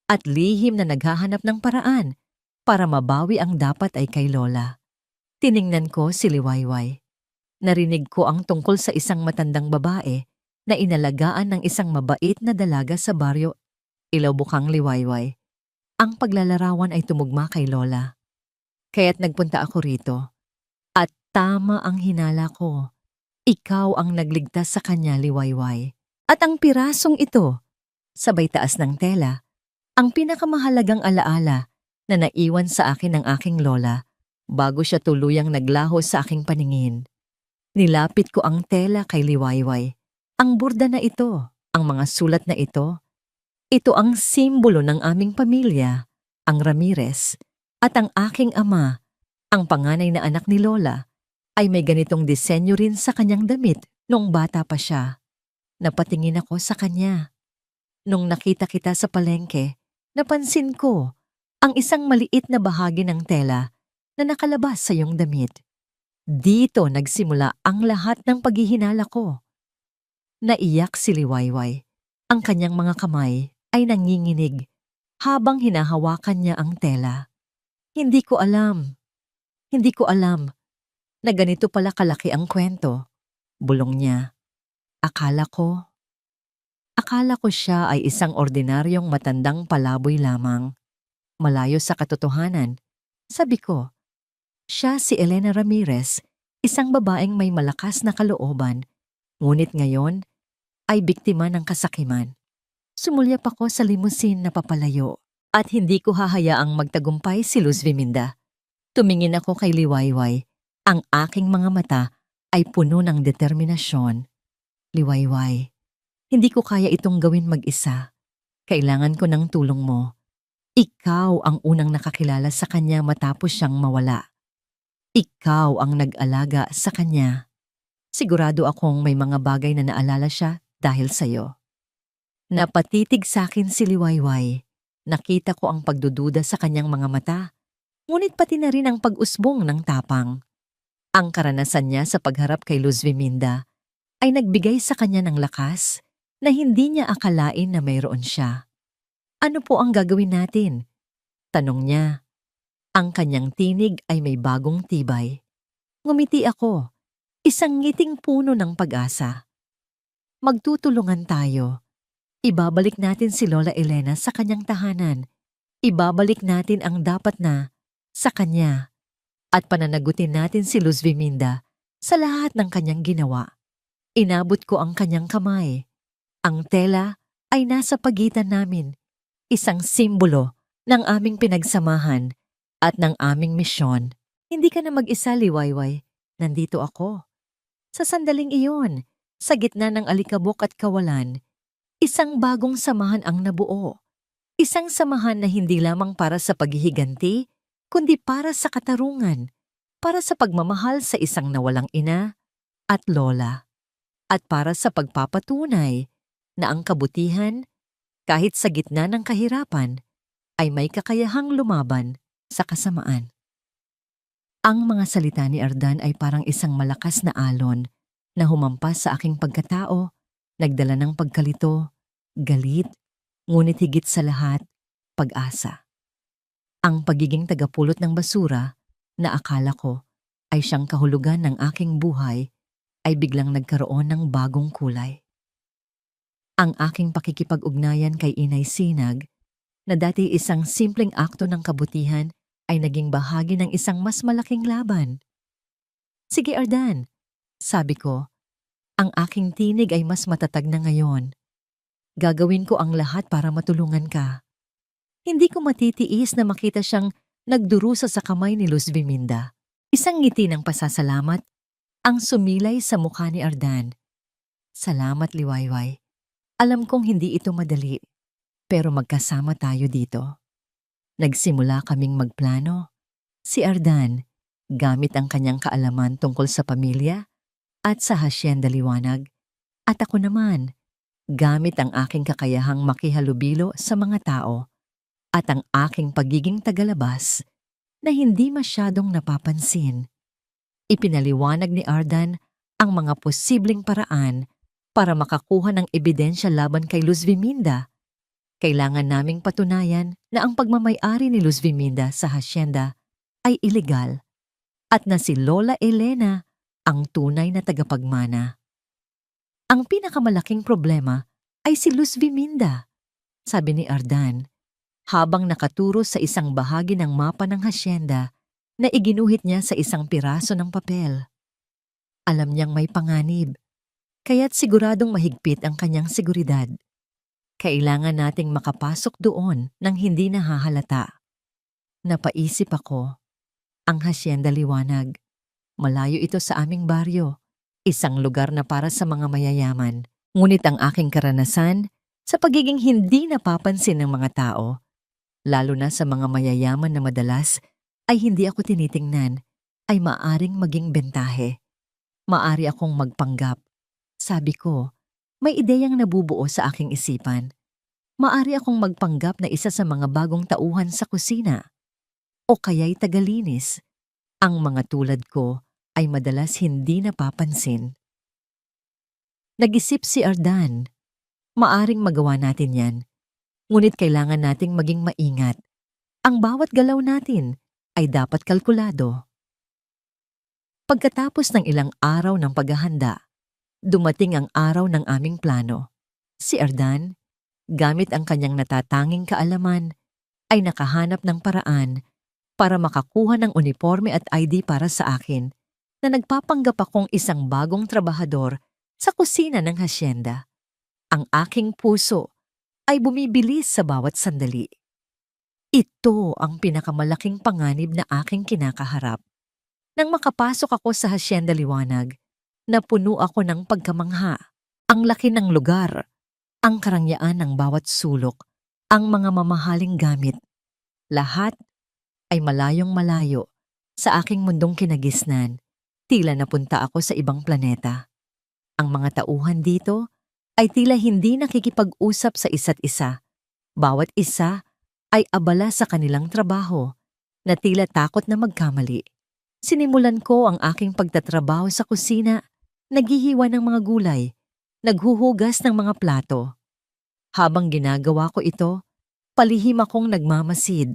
at lihim na naghahanap ng paraan para mabawi ang dapat ay kay Lola. Tiningnan ko si Liwayway. Narinig ko ang tungkol sa isang matandang babae na inalagaan ng isang mabait na dalaga sa baryo. Ilaw bukang Liwayway. Ang paglalarawan ay tumugma kay Lola. Kaya't nagpunta ako rito. At tama ang hinala ko. Ikaw ang nagligtas sa kanya, Liwayway. At ang pirasong ito, sabay taas ng tela, ang pinakamahalagang alaala na naiwan sa akin ng aking Lola bago siya tuluyang naglaho sa aking paningin. Nilapit ko ang tela kay Liwayway. Ang burda na ito, ang mga sulat na ito ang simbolo ng aming pamilya, ang Ramirez, at ang aking ama, ang panganay na anak ni Lola, ay may ganitong disenyo rin sa kanyang damit noong bata pa siya. Napatingin ako sa kanya. Nung nakita kita sa palengke, napansin ko ang isang maliit na bahagi ng tela na nakalabas sa iyong damit. Dito nagsimula ang lahat ng paghihinala ko. Naiyak si Liwayway. Ang kanyang mga kamay ay nanginginig habang hinahawakan niya ang tela. Hindi ko alam na ganito pala kalaki ang kwento. Bulong niya. Akala ko siya ay isang ordinaryong matandang palaboy lamang. Malayo sa katotohanan. Sabi ko, siya si Elena Ramirez, isang babaeng may malakas na kalooban, ngunit ngayon ay biktima ng kasakiman. Sumulyap ako sa limusin na papalayo at hindi ko hahayaang magtagumpay si Luz Viminda. Tumingin ako kay Liwayway. Ang aking mga mata ay puno ng determinasyon. Liwayway, hindi ko kaya itong gawin mag-isa. Kailangan ko ng tulong mo. Ikaw ang unang nakakilala sa kanya matapos siyang mawala. Ikaw ang nag-alaga sa kanya. Sigurado akong may mga bagay na naalala siya dahil sa'yo. Napatitig sa akin si Liwayway. Nakita ko ang pagdududa sa kanyang mga mata, ngunit pati na rin ang pag-usbong ng tapang. Ang karanasan niya sa pagharap kay Luz Viminda ay nagbigay sa kanya ng lakas na hindi niya akalain na mayroon siya. Ano po ang gagawin natin? Tanong niya. Ang kanyang tinig ay may bagong tibay. Ngumiti ako, isang ngiting puno ng pag-asa. Magtutulungan tayo. Ibabalik natin si Lola Elena sa kanyang tahanan. Ibabalik natin ang dapat na sa kanya. At pananagutin natin si Luz Viminda sa lahat ng kanyang ginawa. Inabot ko ang kanyang kamay. Ang tela ay nasa pagitan namin. Isang simbolo ng aming pinagsamahan at ng aming misyon. Hindi ka na mag-isa, Liwayway. Nandito ako. Sa sandaling iyon, sa gitna ng alikabok at kawalan, isang bagong samahan ang nabuo. Isang samahan na hindi lamang para sa paghihiganti, kundi para sa katarungan, para sa pagmamahal sa isang nawalang ina at lola, at para sa pagpapatunay na ang kabutihan, kahit sa gitna ng kahirapan, ay may kakayahang lumaban sa kasamaan. Ang mga salita ni Ardan ay parang isang malakas na alon na humampas sa aking pagkatao, nagdala ng pagkalito, galit, ngunit higit sa lahat, pag-asa. Ang pagiging tagapulot ng basura na akala ko ay siyang kahulugan ng aking buhay ay biglang nagkaroon ng bagong kulay. Ang aking pakikipag-ugnayan kay Inay Sinag na dati isang simpleng akto ng kabutihan ay naging bahagi ng isang mas malaking laban. Sige Ardan, sabi ko, ang aking tinig ay mas matatag na ngayon. Gagawin ko ang lahat para matulungan ka. Hindi ko matitiis na makita siyang nagdurusa sa kamay ni Luz Biminda. Isang ngiti ng pasasalamat ang sumilay sa mukha ni Ardan. Salamat, Liwayway. Alam kong hindi ito madali, pero magkasama tayo dito. Nagsimula kaming magplano. Si Ardan, gamit ang kanyang kaalaman tungkol sa pamilya at sa Hacienda Liwanag, at ako naman, gamit ang aking kakayahang makihalubilo sa mga tao at ang aking pagiging tagalabas na hindi masyadong napapansin. Ipinaliwanag ni Ardan ang mga posibleng paraan para makakuha ng ebidensya laban kay Luz Biminda. Kailangan naming patunayan na ang pagmamay-ari ni Luz Biminda sa hacienda ay ilegal at na si Lola Elena ang tunay na tagapagmana. Ang pinakamalaking problema ay si Luz Biminda, sabi ni Ardan, habang nakaturo sa isang bahagi ng mapa ng hacienda na iginuhit niya sa isang piraso ng papel. Alam niyang may panganib, kaya't siguradong mahigpit ang kanyang seguridad. Kailangan nating makapasok doon nang hindi nahahalata. Napaisip ako, ang Hacienda Liwanag, malayo ito sa aming baryo, isang lugar na para sa mga mayayaman. Ngunit ang aking karanasan sa pagiging hindi napapansin ng mga tao, lalo na sa mga mayayaman na madalas ay hindi ako tinitingnan, ay maaring maging bentahe. Maari akong magpanggap. Sabi ko, may ideyang nabubuo sa aking isipan. Maari akong magpanggap na isa sa mga bagong tauhan sa kusina. O kaya'y tagalinis. Ang mga tulad ko ay madalas hindi napapansin. Nag-isip si Ardan. Maaring magawa natin yan. Ngunit kailangan nating maging maingat. Ang bawat galaw natin ay dapat kalkulado. Pagkatapos ng ilang araw ng paghahanda, dumating ang araw ng aming plano. Si Ardan, gamit ang kanyang natatanging kaalaman, ay nakahanap ng paraan para makakuha ng uniforme at ID para sa akin na nagpapanggap akong isang bagong trabahador sa kusina ng hacienda. Ang aking puso ay bumibilis sa bawat sandali. Ito ang pinakamalaking panganib na aking kinakaharap. Nang makapasok ako sa Hacienda Liwanag, napuno ako ng pagkamangha. Ang laki ng lugar, ang karangyaan ng bawat sulok, ang mga mamahaling gamit. Lahat ay malayong malayo sa aking mundong kinagisnan. Tila napunta ako sa ibang planeta. Ang mga tauhan dito ay tila hindi nakikipag-usap sa isa't isa. Bawat isa ay abala sa kanilang trabaho na tila takot na magkamali. Sinimulan ko ang aking pagtatrabaho sa kusina, naghihiwa ng mga gulay, naghuhugas ng mga plato. Habang ginagawa ko ito, palihim akong nagmamasid.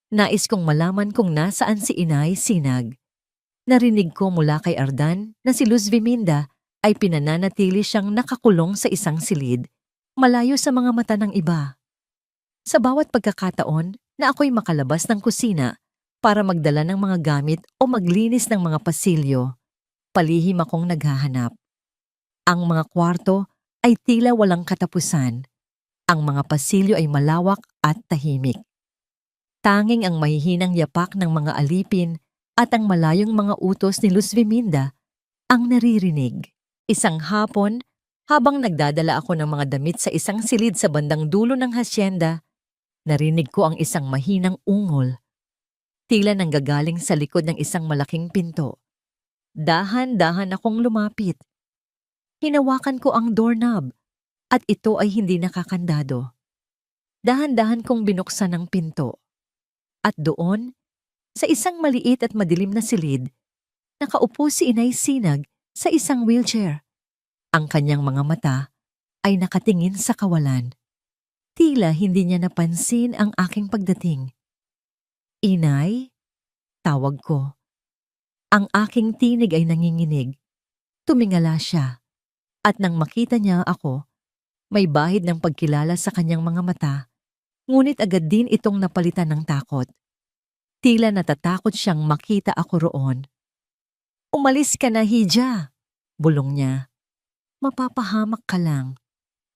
Nais kong malaman kung nasaan si Inay Sinag. Narinig ko mula kay Ardan na si Luz Biminda ay pinananatili siyang nakakulong sa isang silid, malayo sa mga mata ng iba. Sa bawat pagkakataon na ako'y makalabas ng kusina para magdala ng mga gamit o maglinis ng mga pasilyo, palihim akong naghahanap. Ang mga kwarto ay tila walang katapusan. Ang mga pasilyo ay malawak at tahimik. Tanging ang mahihinang yapak ng mga alipin at ang malayong mga utos ni Luz Biminda ang naririnig. Isang hapon, habang nagdadala ako ng mga damit sa isang silid sa bandang dulo ng hacienda, narinig ko ang isang mahinang ungol. Tila nanggagaling sa likod ng isang malaking pinto. Dahan-dahan akong lumapit. Hinawakan ko ang doorknob at ito ay hindi nakakandado. Dahan-dahan kong binuksan ang pinto. At doon, Sa isang maliit at madilim na silid, nakaupo si Inay Sinag sa isang wheelchair. Ang kanyang mga mata ay nakatingin sa kawalan. Tila hindi niya napansin ang aking pagdating. Inay? Tawag ko. Ang aking tinig ay nanginginig. Tumingala siya. At nang makita niya ako, may bahid ng pagkilala sa kanyang mga mata, ngunit agad din itong napalitan ng takot. Tila natatakot siyang makita ako roon. Umalis ka na, Hija, bulong niya. Mapapahamak ka lang.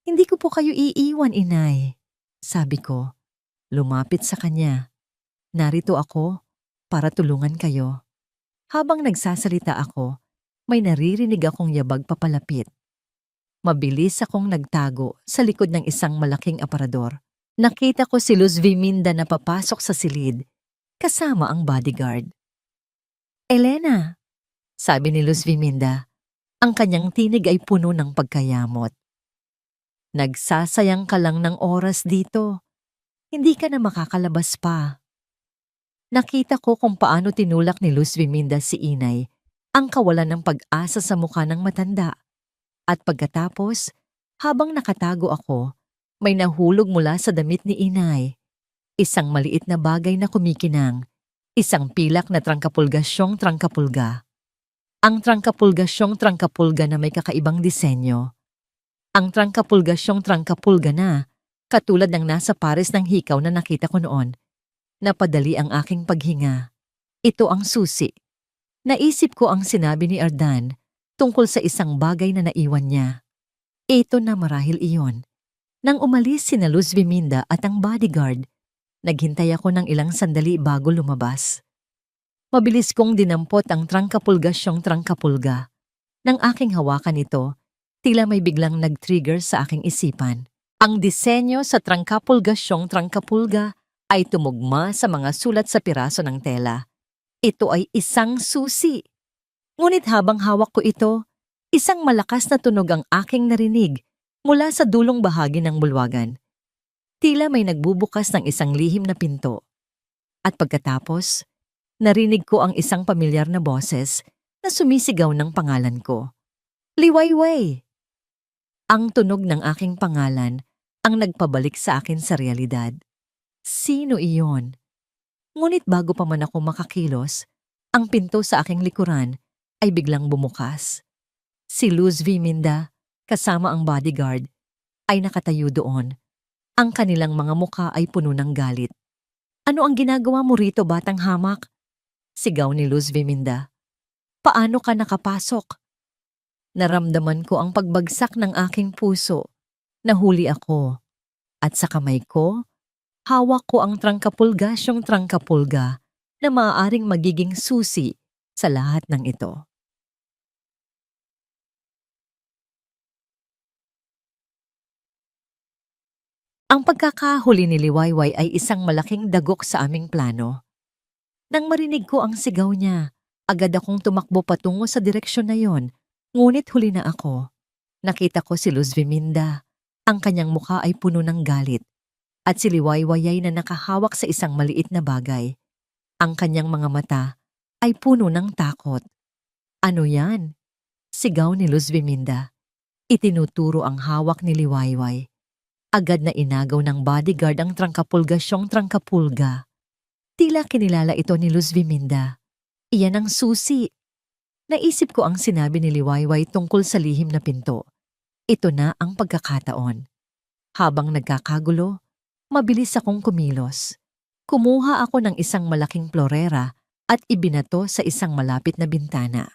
Hindi ko po kayo iiwan, Inay, sabi ko. Lumapit sa kanya. Narito ako para tulungan kayo. Habang nagsasalita ako, may naririnig akong yabag papalapit. Mabilis akong nagtago sa likod ng isang malaking aparador. Nakita ko si Luz Viminda na papasok sa silid, kasama ang bodyguard. Elena, sabi ni Luz Viminda, ang kanyang tinig ay puno ng pagkayamot. Nagsasayang ka lang ng oras dito. Hindi ka na makakalabas pa. Nakita ko kung paano tinulak ni Luz Viminda si Inay ang kawalan ng pag-asa sa mukha ng matanda. At pagkatapos, habang nakatago ako, may nahulog mula sa damit ni Inay. Isang maliit na bagay na kumikinang, isang pilak na trangkapulgasyong trangkapulga. Ang trangkapulgasyong trangkapulga na may kakaibang disenyo. Ang trangkapulgasyong trangkapulga na, katulad ng nasa pares ng hikaw na nakita ko noon, napadali ang aking paghinga. Ito ang susi. Naisip ko ang sinabi ni Ardan tungkol sa isang bagay na naiwan niya. Ito na marahil iyon. Nang umalis sina Luz Viminda at ang bodyguard, naghintay ako ng ilang sandali bago lumabas. Mabilis kong dinampot ang trangkapulgasyong trangkapulga. Nang aking hawakan ito, tila may biglang nag-trigger sa aking isipan. Ang disenyo sa trangkapulgasyong trangkapulga ay tumugma sa mga sulat sa piraso ng tela. Ito ay isang susi. Ngunit habang hawak ko ito, isang malakas na tunog ang aking narinig mula sa dulong bahagi ng bulwagan. Tila may nagbubukas ng isang lihim na pinto. At pagkatapos, narinig ko ang isang pamilyar na boses na sumisigaw ng pangalan ko. Liwayway! Ang tunog ng aking pangalan ang nagpabalik sa akin sa realidad. Sino iyon? Ngunit bago pa man ako makakilos, ang pinto sa aking likuran ay biglang bumukas. Si Luz Viminda, kasama ang bodyguard, ay nakatayo doon. Ang kanilang mga mukha ay puno ng galit. Ano ang ginagawa mo rito, batang hamak? Sigaw ni Luz Viminda. Paano ka nakapasok? Naramdaman ko ang pagbagsak ng aking puso. Nahuli ako. At sa kamay ko, hawak ko ang trangkapulgasyong trangkapulga na maaaring magiging susi sa lahat ng ito. Ang pagkakahuli ni Liwayway ay isang malaking dagok sa aming plano. Nang marinig ko ang sigaw niya, agad akong tumakbo patungo sa direksyon na yon, ngunit huli na ako. Nakita ko si Luz Viminda. Ang kanyang mukha ay puno ng galit, at si Liwayway ay na nakahawak sa isang maliit na bagay. Ang kanyang mga mata ay puno ng takot. Ano yan? Sigaw ni Luz Viminda. Itinuturo ang hawak ni Liwayway. Agad na inagaw ng bodyguard ang trangkapulgasyong trangkapulga. Tila kinilala ito ni Luz Viminda. Iyan ang susi. Naisip ko ang sinabi ni Liwayway tungkol sa lihim na pinto. Ito na ang pagkakataon. Habang nagkakagulo, mabilis akong kumilos. Kumuha ako ng isang malaking plorera at ibinato sa isang malapit na bintana.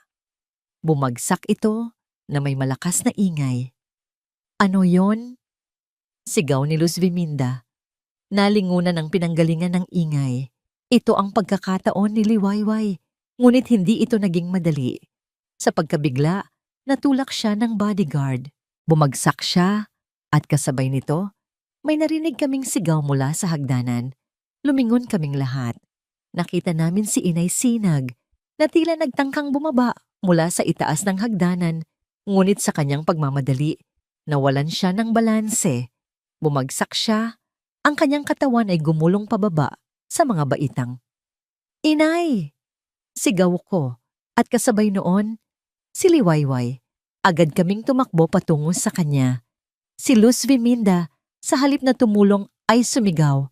Bumagsak ito na may malakas na ingay. Ano yon? Sigaw ni Luz Viminda. Nalingunan ang pinanggalingan ng ingay. Ito ang pagkakataon ni Liwayway, ngunit hindi ito naging madali. Sa pagkabigla, natulak siya ng bodyguard. Bumagsak siya at kasabay nito, may narinig kaming sigaw mula sa hagdanan. Lumingon kaming lahat. Nakita namin si Inay Sinag na tila nagtangkang bumaba mula sa itaas ng hagdanan, ngunit sa kanyang pagmamadali, nawalan siya ng balanse. Bumagsak siya, ang kanyang katawan ay gumulong pababa sa mga baitang. Inay! Sigaw ko at kasabay noon, si Liwayway. Agad kaming tumakbo patungo sa kanya. Si Luz Viminda, sa halip na tumulong ay sumigaw,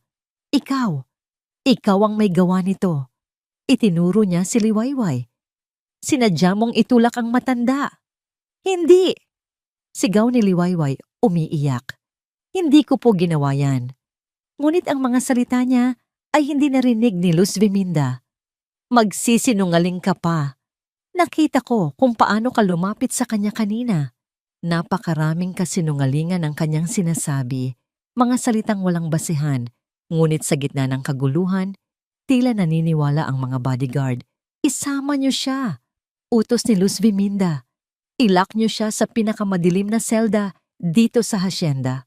Ikaw! Ikaw ang may gawa nito. Itinuro niya si Liwayway. Sinadya mong itulak ang matanda. Hindi! Sigaw ni Liwayway, umiiyak. Hindi ko po ginawa yan. Ngunit ang mga salita niya ay hindi narinig ni Luz Viminda. Magsisinungaling ka pa. Nakita ko kung paano ka lumapit sa kanya kanina. Napakaraming kasinungalingan ang kanyang sinasabi, mga salitang walang basihan, ngunit sa gitna ng kaguluhan, tila naniniwala ang mga bodyguard. Isama niyo siya. Utos ni Luz Viminda. Ilak niyo siya sa pinakamadilim na selda dito sa hasyenda.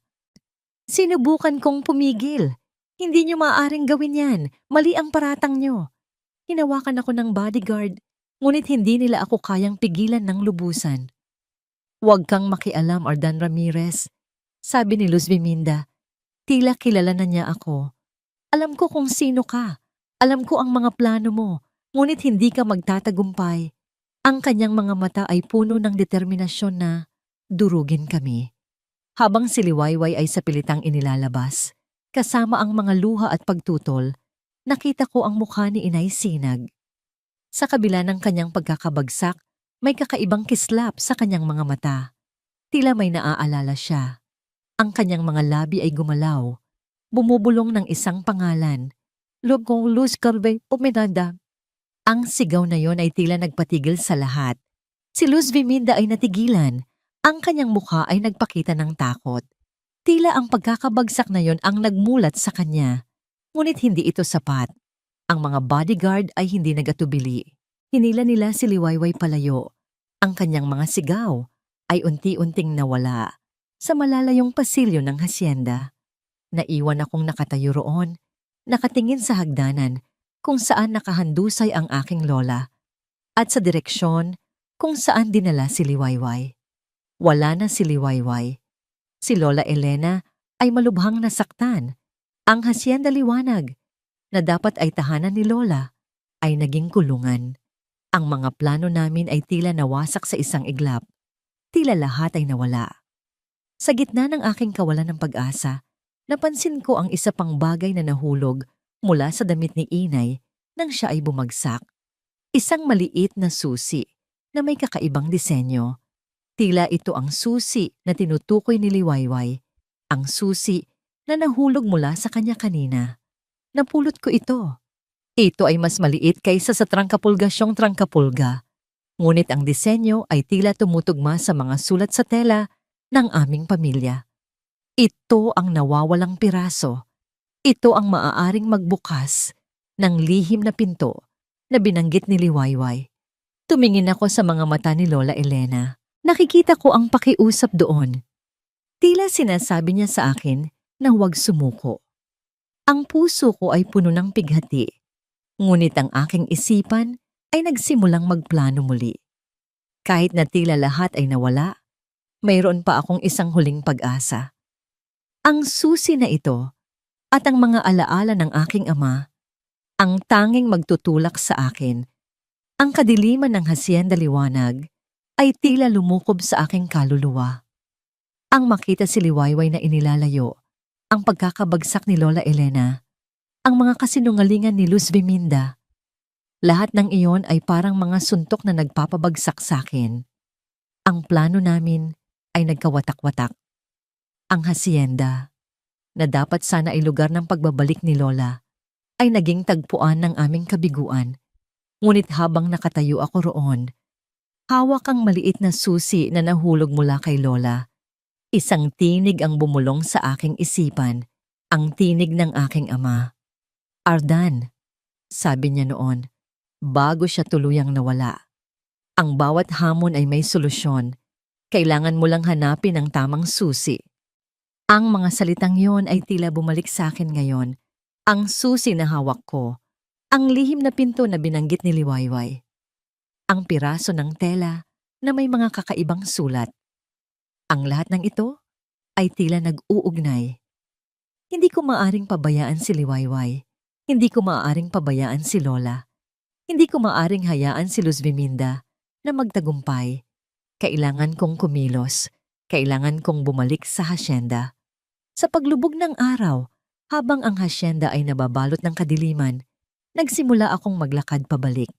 Sinubukan kong pumigil. Hindi niyo maaaring gawin yan. Mali ang paratang niyo. Hinawakan ako ng bodyguard, ngunit hindi nila ako kayang pigilan ng lubusan. Huwag kang makialam, Ardan Ramirez, sabi ni Luz Viminda. Tila kilala na niya ako. Alam ko kung sino ka. Alam ko ang mga plano mo, ngunit hindi ka magtatagumpay. Ang kanyang mga mata ay puno ng determinasyon na durugin kami. Habang si Liwayway ay sa pilitang inilalabas, kasama ang mga luha at pagtutol, nakita ko ang mukha ni Inay Sinag. Sa kabila ng kanyang pagkakabagsak, may kakaibang kislap sa kanyang mga mata. Tila may naaalala siya. Ang kanyang mga labi ay gumalaw. Bumubulong ng isang pangalan. Lugong Luz Carve o Miranda. Ang sigaw na yon ay tila nagpatigil sa lahat. Si Luz Viminda ay natigilan. Ang kanyang mukha ay nagpakita ng takot. Tila ang pagkakabagsak na yon ang nagmulat sa kanya. Ngunit hindi ito sapat. Ang mga bodyguard ay hindi nagatubili. Hinila nila si Liwayway palayo. Ang kanyang mga sigaw ay unti-unting nawala sa malalayong pasilyo ng hasyenda. Naiwan akong nakatayo roon, nakatingin sa hagdanan kung saan nakahandusay ang aking lola at sa direksyon kung saan dinala si Liwayway. Wala na si Liwayway. Si Lola Elena ay malubhang nasaktan. Ang hasyenda liwanag na dapat ay tahanan ni Lola ay naging kulungan. Ang mga plano namin ay tila nawasak sa isang iglap. Tila lahat ay nawala. Sa gitna ng aking kawalan ng pag-asa, napansin ko ang isa pang bagay na nahulog mula sa damit ni Inay nang siya ay bumagsak. Isang maliit na susi na may kakaibang disenyo. Tila ito ang susi na tinutukoy ni Liwayway. Ang susi na nahulog mula sa kanya kanina. Napulot ko ito. Ito ay mas maliit kaysa sa trangkapulgasyong trangkapulga. Ngunit ang disenyo ay tila tumutugma sa mga sulat sa tela ng aming pamilya. Ito ang nawawalang piraso. Ito ang maaaring magbukas ng lihim na pinto na binanggit ni Liwayway. Tumingin ako sa mga mata ni Lola Elena. Nakikita ko ang pakiusap doon. Tila sinasabi niya sa akin na huwag sumuko. Ang puso ko ay puno ng pighati, ngunit ang aking isipan ay nagsimulang magplano muli. Kahit na tila lahat ay nawala, mayroon pa akong isang huling pag-asa. Ang susi na ito at ang mga alaala ng aking ama, ang tanging magtutulak sa akin. Ang kadiliman ng hasyenda liwanag ay tila lumukob sa aking kaluluwa. Ang makita si Liwayway na inilalayo, ang pagkakabagsak ni Lola Elena, ang mga kasinungalingan ni Luz Viminda, lahat ng iyon ay parang mga suntok na nagpapabagsak sa akin. Ang plano namin ay nagkawatak-watak. Ang hasyenda, na dapat sana ay lugar ng pagbabalik ni Lola, ay naging tagpuan ng aming kabiguan. Ngunit habang nakatayo ako roon, hawak ang maliit na susi na nahulog mula kay Lola. Isang tinig ang bumulong sa aking isipan, ang tinig ng aking ama. Ardan, sabi niya noon, bago siya tuluyang nawala. Ang bawat hamon ay may solusyon. Kailangan mo lang hanapin ang tamang susi. Ang mga salitang yon ay tila bumalik sa akin ngayon. Ang susi na hawak ko, ang lihim na pinto na binanggit ni Liwayway. Ang piraso ng tela na may mga kakaibang sulat. Ang lahat ng ito ay tila nag-uugnay. Hindi ko maaring pabayaan si Liwayway. Hindi ko maaring pabayaan si Lola. Hindi ko maaring hayaan si Luz Biminda na magtagumpay. Kailangan kong kumilos. Kailangan kong bumalik sa hasyenda. Sa paglubog ng araw, habang ang hasyenda ay nababalot ng kadiliman, nagsimula akong maglakad pabalik.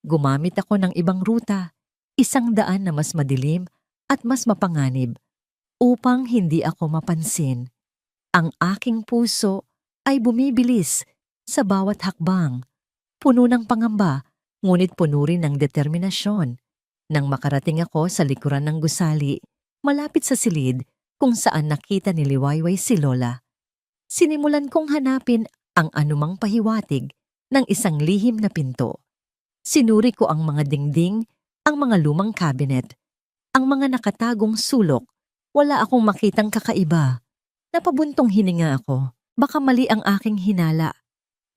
Gumamit ako ng ibang ruta, 100 na mas madilim at mas mapanganib, upang hindi ako mapansin. Ang aking puso ay bumibilis sa bawat hakbang, puno ng pangamba, ngunit puno rin ng determinasyon. Nang makarating ako sa likuran ng gusali, malapit sa silid kung saan nakita ni Liwayway si Lola, sinimulan kong hanapin ang anumang pahiwatig ng isang lihim na pinto. Sinuri ko ang mga dingding, ang mga lumang kabinet, ang mga nakatagong sulok. Wala akong makitang kakaiba. Napabuntong hininga ako. Baka mali ang aking hinala.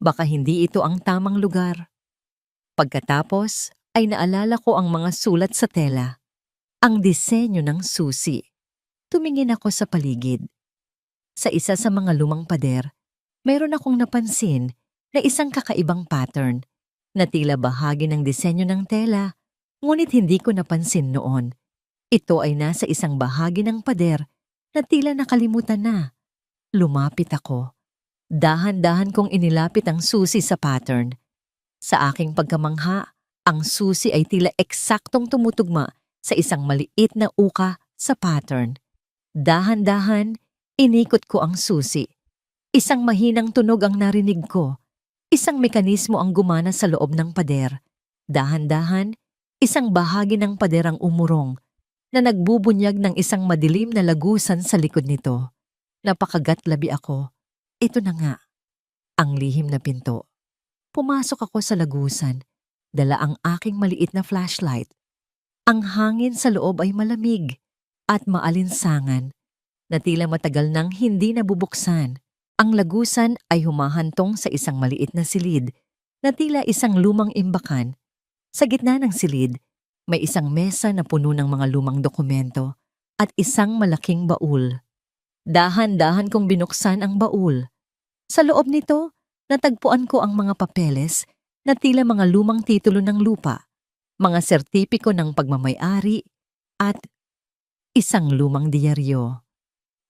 Baka hindi ito ang tamang lugar. Pagkatapos ay naalala ko ang mga sulat sa tela. Ang disenyo ng susi. Tumingin ako sa paligid. Sa isa sa mga lumang pader, mayroon akong napansin na isang kakaibang pattern na tila bahagi ng disenyo ng tela, ngunit hindi ko napansin noon. Ito ay nasa isang bahagi ng pader na tila nakalimutan na. Lumapit ako. Dahan-dahan kong inilapit ang susi sa pattern. Sa aking pagkamangha, ang susi ay tila eksaktong tumutugma sa isang maliit na uka sa pattern. Dahan-dahan, inikot ko ang susi. Isang mahinang tunog ang narinig ko. Isang mekanismo ang gumana sa loob ng pader. Dahan-dahan, isang bahagi ng pader ang umurong na nagbubunyag ng isang madilim na lagusan sa likod nito. Napakagatlabi ako. Ito na nga, ang lihim na pinto. Pumasok ako sa lagusan, dala ang aking maliit na flashlight. Ang hangin sa loob ay malamig at maalinsangan, na tila matagal nang hindi nabubuksan. Ang lagusan ay humahantong sa isang maliit na silid, na tila isang lumang imbakan. Sa gitna ng silid, may isang mesa na puno ng mga lumang dokumento at isang malaking baul. Dahan-dahan kong binuksan ang baul. Sa loob nito, natagpuan ko ang mga papeles na tila mga lumang titulo ng lupa, mga sertipiko ng pagmamay-ari, at isang lumang diyaryo.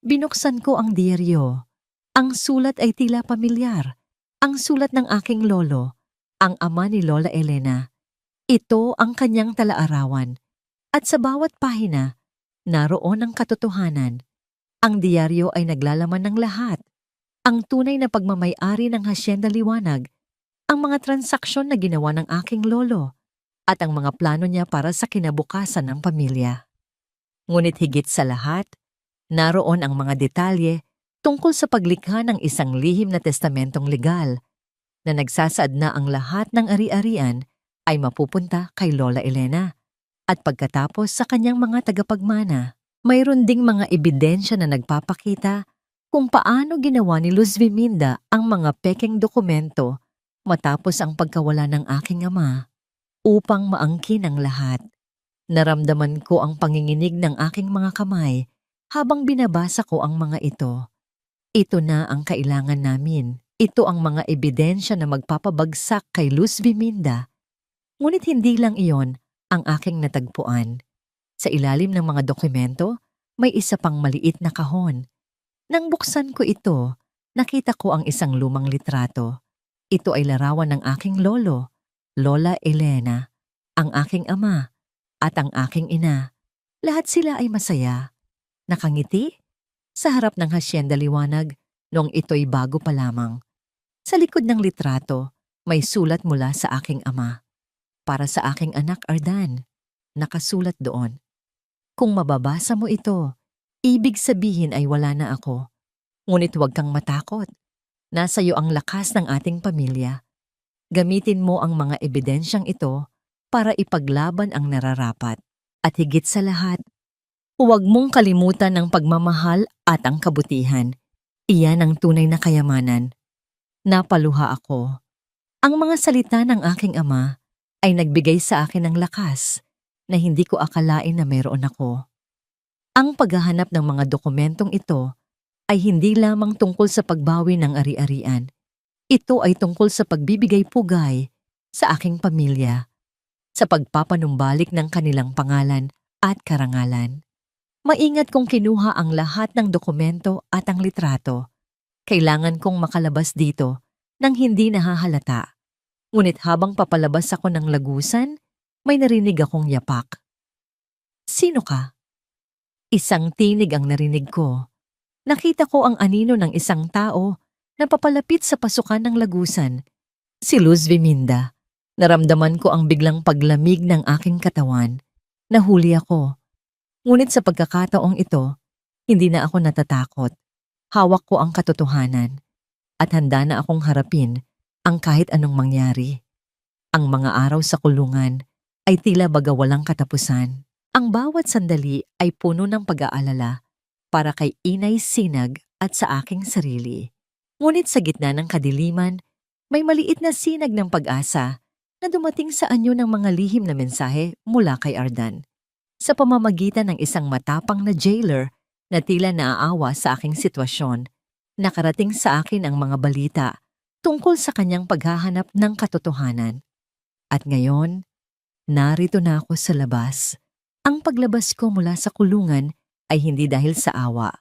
Binuksan ko ang diyaryo. Ang sulat ay tila pamilyar. Ang sulat ng aking lolo, ang ama ni Lola Elena. Ito ang kanyang talaarawan. At sa bawat pahina, naroon ang katotohanan. Ang diyaryo ay naglalaman ng lahat. Ang tunay na pagmamay-ari ng Hacienda Liwanag, ang mga transaksyon na ginawa ng aking lolo, at ang mga plano niya para sa kinabukasan ng pamilya. Ngunit higit sa lahat, naroon ang mga detalye tungkol sa paglikha ng isang lihim na testamentong legal na nagsasaad na ang lahat ng ari-arian ay mapupunta kay Lola Elena at pagkatapos sa kanyang mga tagapagmana. Mayroon ding mga ebidensya na nagpapakita kung paano ginawa ni Luz Biminda ang mga pekeng dokumento matapos ang pagkawala ng aking ama upang maangkin ang lahat. Naramdaman ko ang panginginig ng aking mga kamay habang binabasa ko ang mga ito. Ito na ang kailangan namin. Ito ang mga ebidensya na magpapabagsak kay Luz Biminda. Ngunit hindi lang iyon ang aking natagpuan. Sa ilalim ng mga dokumento, may isa pang maliit na kahon. Nang buksan ko ito, nakita ko ang isang lumang litrato. Ito ay larawan ng aking lolo, Lola Elena, ang aking ama, at ang aking ina. Lahat sila ay masaya. Nakangiti sa harap ng Hacienda Liwanag noong ito'y bago pa lamang. Sa likod ng litrato, may sulat mula sa aking ama. Para sa aking anak Ardan, nakasulat doon. Kung mababasa mo ito, ibig sabihin ay wala na ako. Ngunit huwag kang matakot. Nasa iyo ang lakas ng ating pamilya. Gamitin mo ang mga ebidensyang ito para ipaglaban ang nararapat. At higit sa lahat, huwag mong kalimutan ang pagmamahal at ang kabutihan. Iyan ang tunay na kayamanan. Napaluha ako. Ang mga salita ng aking ama ay nagbigay sa akin ng lakas na hindi ko akalain na meron ako. Ang paghahanap ng mga dokumentong ito ay hindi lamang tungkol sa pagbawi ng ari-arian. Ito ay tungkol sa pagbibigay pugay sa aking pamilya, sa pagpapanumbalik ng kanilang pangalan at karangalan. Maingat kong kinuha ang lahat ng dokumento at ang litrato. Kailangan kong makalabas dito nang hindi nahahalata. Ngunit habang papalabas ako ng lagusan, may narinig akong yapak. Sino ka? Isang tinig ang narinig ko. Nakita ko ang anino ng isang tao na papalapit sa pasukan ng lagusan. Si Luz Viminda. Naramdaman ko ang biglang paglamig ng aking katawan. Nahuli ako. Ngunit sa pagkakataong ito, hindi na ako natatakot. Hawak ko ang katotohanan at handa na akong harapin ang kahit anong mangyari. Ang mga araw sa kulungan ay tila baga walang katapusan. Ang bawat sandali ay puno ng pag-aalala para kay Inay Sinag at sa aking sarili. Ngunit sa gitna ng kadiliman, may maliit na sinag ng pag-asa na dumating sa anyo ng mga lihim na mensahe mula kay Ardan. Sa pamamagitan ng isang matapang na jailer na tila naaawa sa aking sitwasyon, nakarating sa akin ang mga balita tungkol sa kanyang paghahanap ng katotohanan. At ngayon, narito na ako sa labas. Ang paglabas ko mula sa kulungan ay hindi dahil sa awa,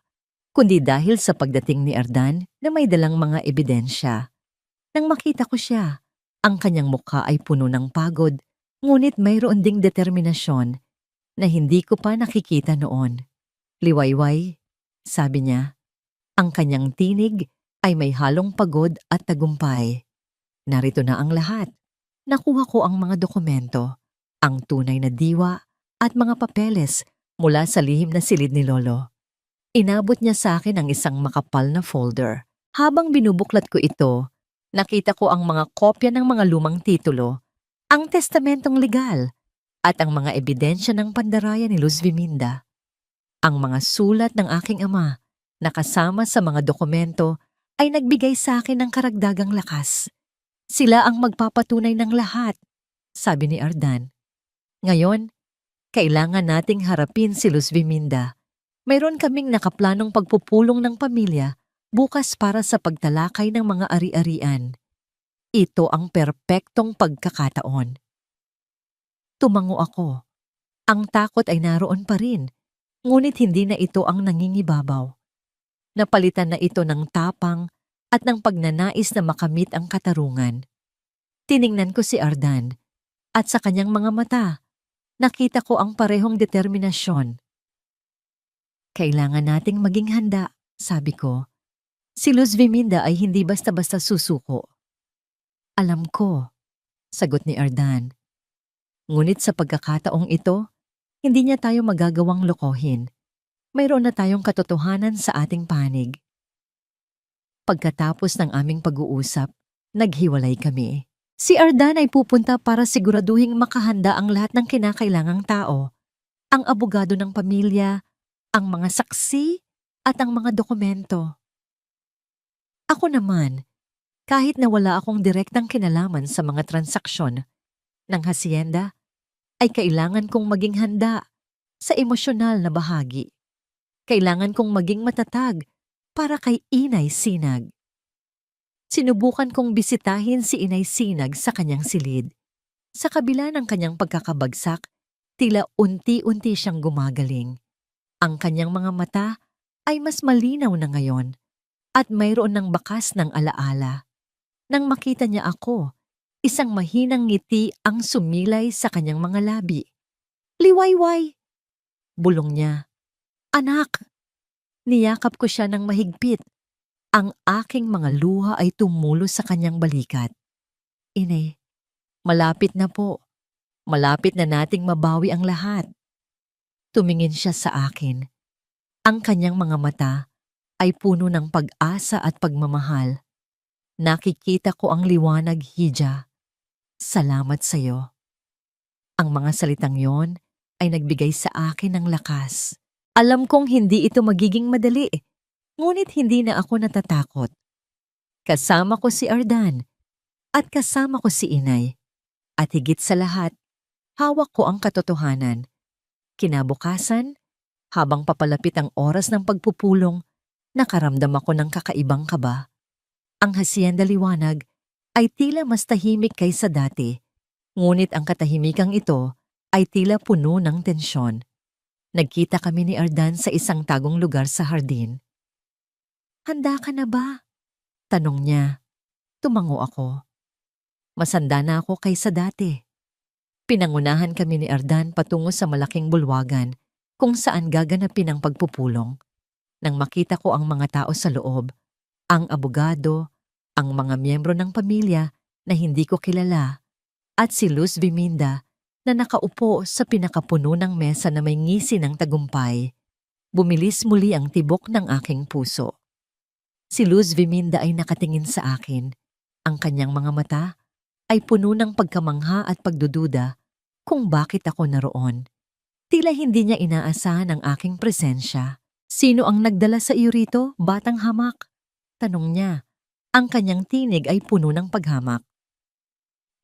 kundi dahil sa pagdating ni Ardan na may dalang mga ebidensya. Nang makita ko siya, ang kanyang mukha ay puno ng pagod, ngunit mayroon ding determinasyon na hindi ko pa nakikita noon. Liwayway, sabi niya. Ang kanyang tinig ay may halong pagod at tagumpay. Narito na ang lahat. Nakuha ko ang mga dokumento, ang tunay na diwa at mga papeles mula sa lihim na silid ni Lolo. Inabot niya sa akin ang isang makapal na folder. Habang binubuklat ko ito, nakita ko ang mga kopya ng mga lumang titulo, ang testamentong legal, at ang mga ebidensya ng pandaraya ni Luz Viminda. Ang mga sulat ng aking ama na kasama sa mga dokumento ay nagbigay sa akin ng karagdagang lakas. Sila ang magpapatunay ng lahat, sabi ni Ardan. Ngayon, kailangan nating harapin si Luz Viminda. Mayroon kaming nakaplanong pagpupulong ng pamilya bukas para sa pagtalakay ng mga ari-arian. Ito ang perpektong pagkakataon. Tumango ako. Ang takot ay naroon pa rin, ngunit hindi na ito ang nangingibabaw. Napalitan na ito ng tapang at ng pagnanais na makamit ang katarungan. Tiningnan ko si Ardan at sa kanyang mga mata, nakita ko ang parehong determinasyon. Kailangan nating maging handa, sabi ko. Si Luz Viminda ay hindi basta-basta susuko. Alam ko, sagot ni Ardan. Ngunit sa pagkakataong ito, hindi niya tayo magagawang lokohin. Mayroon na tayong katotohanan sa ating panig. Pagkatapos ng aming pag-uusap, naghiwalay kami. Si Ardan ay pupunta para siguraduhing makahanda ang lahat ng kinakailangang tao. Ang abogado ng pamilya, ang mga saksi, at ang mga dokumento. Ako naman, kahit na wala akong direktang kinalaman sa mga transaksyon ng hasyenda, ay kailangan kong maging handa sa emosyonal na bahagi. Kailangan kong maging matatag para kay Inay Sinag. Sinubukan kong bisitahin si Inay Sinag sa kanyang silid. Sa kabila ng kanyang pagkakabagsak, tila unti-unti siyang gumagaling. Ang kanyang mga mata ay mas malinaw na ngayon at mayroon ng bakas ng alaala. Nang makita niya ako, isang mahinang ngiti ang sumilay sa kanyang mga labi. Liwayway! Bulong niya. Anak! Niyakap ko siya ng mahigpit. Ang aking mga luha ay tumulo sa kanyang balikat. Inay, malapit na po. Malapit na nating mabawi ang lahat. Tumingin siya sa akin. Ang kanyang mga mata ay puno ng pag-asa at pagmamahal. Nakikita ko ang liwanag, Hija. Salamat sa iyo. Ang mga salitang yon ay nagbigay sa akin ng lakas. Alam kong hindi ito magiging madali, ngunit hindi na ako natatakot. Kasama ko si Ardan at kasama ko si Inay. At higit sa lahat, hawak ko ang katotohanan. Kinabukasan, habang papalapit ang oras ng pagpupulong, nakaramdam ako ng kakaibang kaba. Ang hasyenda liwanag ay tila mas tahimik kaysa dati, ngunit ang katahimikang ito ay tila puno ng tensyon. Nagkita kami ni Ardan sa isang tagong lugar sa hardin. "Handa ka na ba?" tanong niya. Tumango ako. Masanda na ako kaysa dati. Pinangunahan kami ni Ardan patungo sa malaking bulwagan kung saan gaganapin ang pagpupulong. Nang makita ko ang mga tao sa loob, ang abogado, ang mga miyembro ng pamilya na hindi ko kilala, at si Luz Viminda na nakaupo sa pinakapuno ng mesa na may ngisi ng tagumpay, bumilis muli ang tibok ng aking puso. Si Luz Viminda ay nakatingin sa akin. Ang kanyang mga mata ay puno ng pagkamangha at pagdududa kung bakit ako naroon. Tila hindi niya inaasahan ang aking presensya. "Sino ang nagdala sa iyo rito, batang hamak?" tanong niya. Ang kanyang tinig ay puno ng paghamak.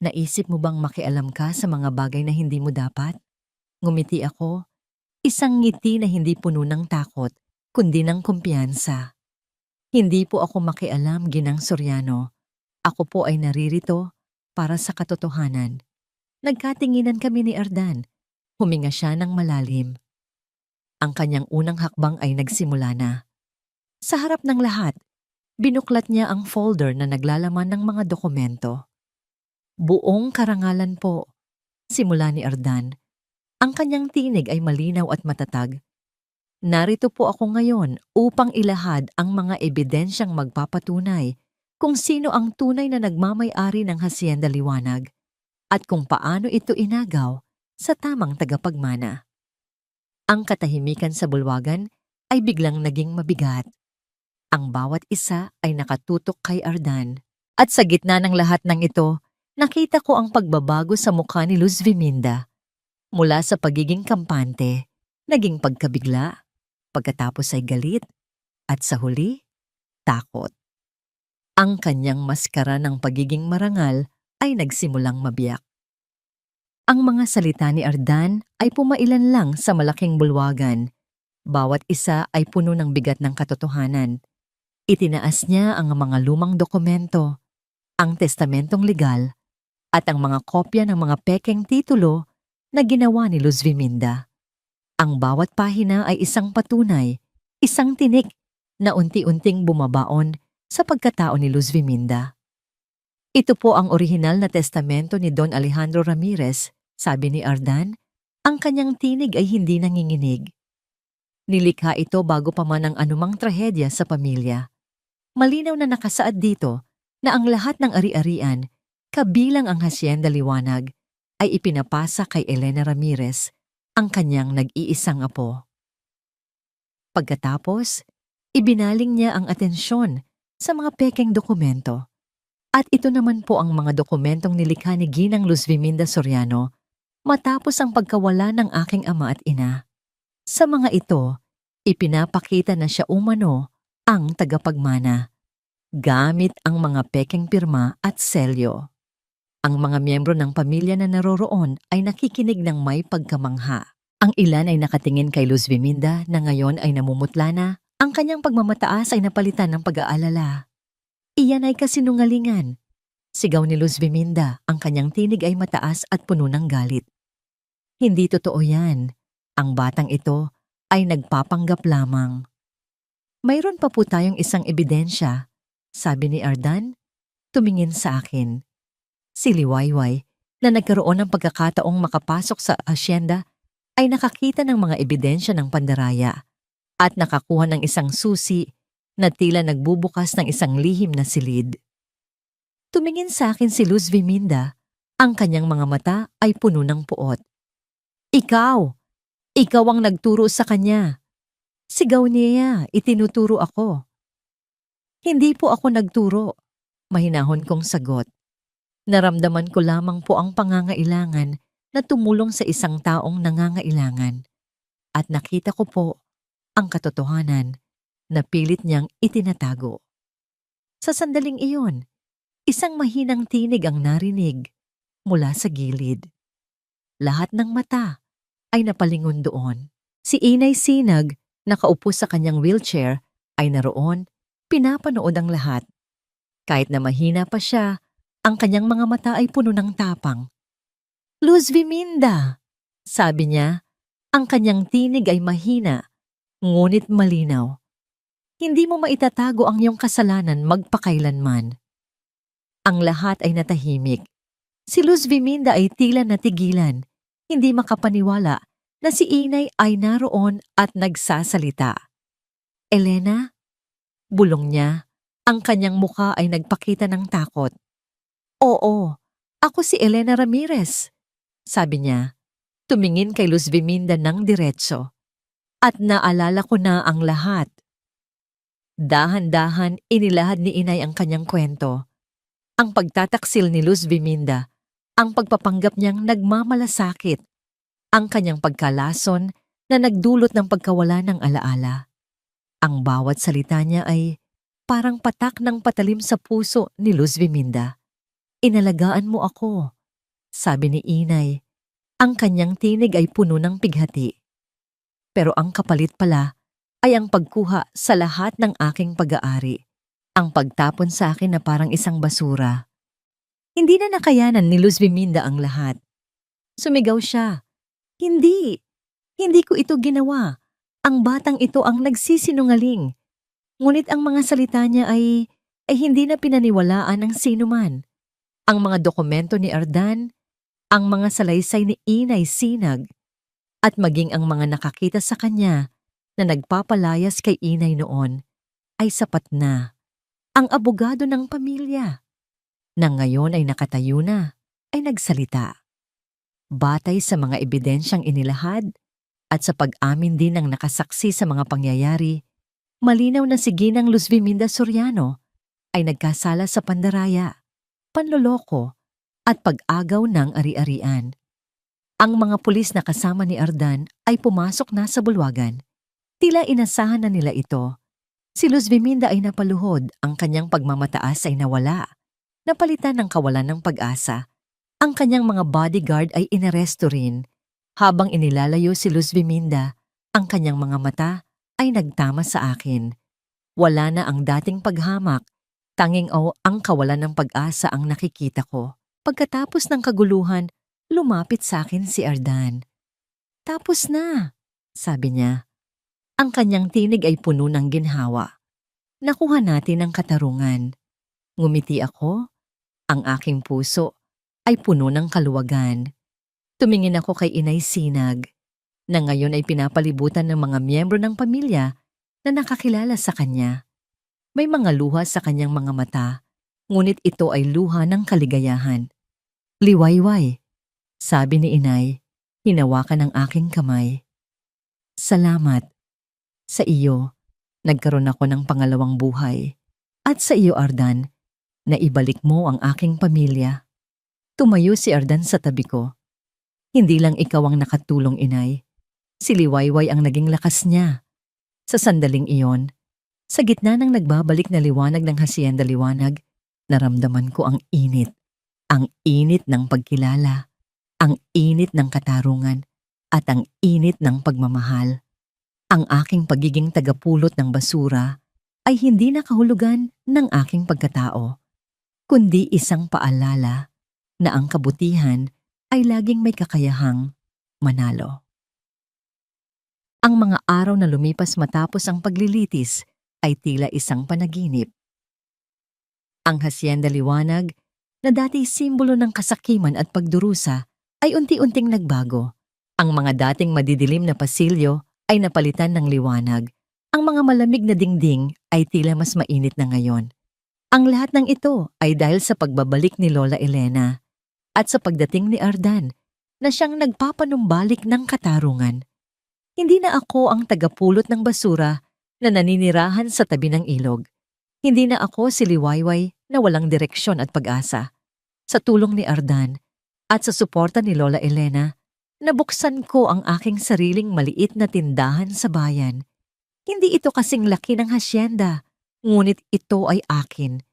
"Naisip mo bang makialam ka sa mga bagay na hindi mo dapat?" Ngumiti ako, isang ngiti na hindi puno ng takot, kundi ng kumpiyansa. "Hindi po ako makialam, Ginang Soriano. Ako po ay naririto para sa katotohanan." Nagkatinginan kami ni Ardan. Huminga siya ng malalim. Ang kanyang unang hakbang ay nagsimula na. Sa harap ng lahat, binuklat niya ang folder na naglalaman ng mga dokumento. "Buong karangalan po," simula ni Ardan. Ang kanyang tinig ay malinaw at matatag. "Narito po ako ngayon upang ilahad ang mga ebidensyang magpapatunay kung sino ang tunay na nagmamay-ari ng Hacienda Liwanag at kung paano ito inagaw sa tamang tagapagmana." Ang katahimikan sa bulwagan ay biglang naging mabigat. Ang bawat isa ay nakatutok kay Ardan. At sa gitna ng lahat ng ito, nakita ko ang pagbabago sa mukha ni Luz Viminda. Mula sa pagiging kampante, naging pagkabigla, pagkatapos ay galit, at sa huli, takot. Ang kanyang maskara ng pagiging marangal ay nagsimulang mabiyak. Ang mga salita ni Ardan ay pumailan lang sa malaking bulwagan. Bawat isa ay puno ng bigat ng katotohanan. Itinaas niya ang mga lumang dokumento, ang testamentong legal, at ang mga kopya ng mga pekeng titulo na ginawa ni Luz Viminda. Ang bawat pahina ay isang patunay, isang tinik na unti-unting bumabaon sa pagkatao ni Luz Viminda. "Ito po ang orihinal na testamento ni Don Alejandro Ramirez," sabi ni Ardan. Ang kanyang tinig ay hindi nanginginig. "Nilikha ito bago pa man ang anumang trahedya sa pamilya. Malinaw na nakasaad dito na ang lahat ng ari-arian, kabilang ang Hacienda Liwanag, ay ipinapasa kay Elena Ramirez, ang kanyang nag-iisang apo." Pagkatapos, ibinaling niya ang atensyon sa mga pekeng dokumento. At ito naman po ang mga dokumentong nilikha ni Ginang Luz Viminda Soriano matapos ang pagkawala ng aking ama at ina. Sa mga ito, ipinapakita na siya umano ang tagapagmana, gamit ang mga pekeng pirma at selyo. Ang mga miyembro ng pamilya na naroroon ay nakikinig ng may pagkamangha. Ang ilan ay nakatingin kay Luz Viminda na ngayon ay namumutla na. Ang kanyang pagmamataas ay napalitan ng pag-aalala. "Iyan ay kasinungalingan," sigaw ni Luz Viminda. Ang kanyang tinig ay mataas at puno ng galit. "Hindi totoo yan. Ang batang ito ay nagpapanggap lamang." "Mayroon pa po tayong isang ebidensya," sabi ni Ardan, tumingin sa akin. Si Liwayway, na nagkaroon ng pagkakataong makapasok sa hacienda, ay nakakita ng mga ebidensya ng pandaraya at nakakuha ng isang susi na tila nagbubukas ng isang lihim na silid. Tumingin sa akin si Luz Viminda. Ang kanyang mga mata ay puno ng puot. "Ikaw! Ikaw ang nagturo sa kanya!" Sigaw niya, itinuturo ako. "Hindi po ako nagturo," mahinahon kong sagot. "Naramdaman ko lamang po ang pangangailangan na tumulong sa isang taong nangangailangan. At nakita ko po ang katotohanan na pilit niyang itinatago." Sa sandaling iyon, isang mahinang tinig ang narinig mula sa gilid. Lahat ng mata ay napalingon doon. Si Inay Sinag, nakaupo sa kanyang wheelchair, ay naroon, pinapanood ang lahat. Kahit na mahina pa siya, Ang kanyang mga mata ay puno ng tapang. Luz Viminda, sabi niya. Ang kanyang tinig ay mahina, ngunit malinaw. Hindi mo maitatago ang iyong kasalanan magpakailanman. Ang lahat ay natahimik. Si Luz Viminda ay tila natigilan, hindi makapaniwala na si Inay ay naroon at nagsasalita. Elena? Bulong niya. Ang kanyang mukha ay nagpakita ng takot. Oo, ako si Elena Ramirez, sabi niya. Tumingin kay Luz Viminda ng diretso. At naalala ko na ang lahat. Dahan-dahan inilahad ni Inay ang kanyang kwento. Ang pagtataksil ni Luz Viminda, ang pagpapanggap niyang nagmamalasakit, ang kanyang pagkalason na nagdulot ng pagkawala ng alaala. Ang bawat salita niya ay parang patak ng patalim sa puso ni Luz Viminda. Inalagaan mo ako, sabi ni Inay. Ang kanyang tinig ay puno ng pighati. Pero ang kapalit pala ay ang pagkuha sa lahat ng aking pag-aari. Ang pagtapon sa akin na parang isang basura. Hindi na nakayanan ni Luz Viminda ang lahat. Sumigaw siya. Hindi! Hindi ko ito ginawa. Ang batang ito ang nagsisinungaling. Ngunit ang mga salita niya ay hindi na pinaniwalaan ng sinuman. Ang mga dokumento ni Ardan, ang mga salaysay ni Inay Sinag, at maging ang mga nakakita sa kanya na nagpapalayas kay Inay noon ay sapat na. Ang abogado ng pamilya, na ngayon ay nakatayo na, ay nagsalita. Batay sa mga ebidensyang inilahad at sa pag-amin din ng nakasaksi sa mga pangyayari, malinaw na si Ginang Luz Viminda Soriano ay nagkasala sa pandaraya, panloloko at pag-agaw ng ari-arian. Ang mga pulis na kasama ni Ardan ay pumasok na sa bulwagan. Tila inasahan na nila ito. Si Luz Viminda ay napaluhod, ang kanyang pagmamataas ay nawala. Napalitan ng kawalan ng pag-asa. Ang kanyang mga bodyguard ay inaresto rin. Habang inilalayo si Luz Viminda, ang kanyang mga mata ay nagtama sa akin. Wala na ang dating paghamak, tanging ang kawalan ng pag-asa ang nakikita ko. Pagkatapos ng kaguluhan, lumapit sa akin si Ardan. Tapos na, sabi niya. Ang kanyang tinig ay puno ng ginhawa. Nakuha natin ang katarungan. Ngumiti ako. Ang aking puso ay puno ng kaluwagan. Tumingin ako kay Inay Sinag, na ngayon ay pinapalibutan ng mga miyembro ng pamilya na nakakilala sa kanya. May mga luha sa kanyang mga mata, ngunit ito ay luha ng kaligayahan. Liwayway, sabi ni Inay, hinawakan ang aking kamay. Salamat. Sa iyo, nagkaroon ako ng pangalawang buhay. At sa iyo, Ardan, na ibalik mo ang aking pamilya. Tumayo si Ardan sa tabi ko. Hindi lang ikaw ang nakatulong, Inay. Si Liwayway ang naging lakas niya. Sa sandaling iyon, sa gitna ng nagbabalik na liwanag ng Hacienda Liwanag, naramdaman ko ang init. Ang init ng pagkilala, ang init ng katarungan, at ang init ng pagmamahal. Ang aking pagiging tagapulot ng basura ay hindi nakahulugan ng aking pagkatao, kundi isang paalala na ang kabutihan ay laging may kakayahang manalo. Ang mga araw na lumipas matapos ang paglilitis ay tila isang panaginip. Ang Hacienda Liwanag, na dati simbolo ng kasakiman at pagdurusa, ay unti-unting nagbago. Ang mga dating madidilim na pasilyo ay napalitan ng liwanag. Ang mga malamig na dingding ay tila mas mainit na ngayon. Ang lahat ng ito ay dahil sa pagbabalik ni Lola Elena at sa pagdating ni Ardan na siyang nagpapanumbalik ng katarungan. Hindi na ako ang tagapulot ng basura na naninirahan sa tabi ng ilog. Hindi na ako si Liwayway na walang direksyon at pag-asa. Sa tulong ni Ardan at sa suporta ni Lola Elena, nabuksan ko ang aking sariling maliit na tindahan sa bayan. Hindi ito kasing laki ng hasyenda, ngunit ito ay akin.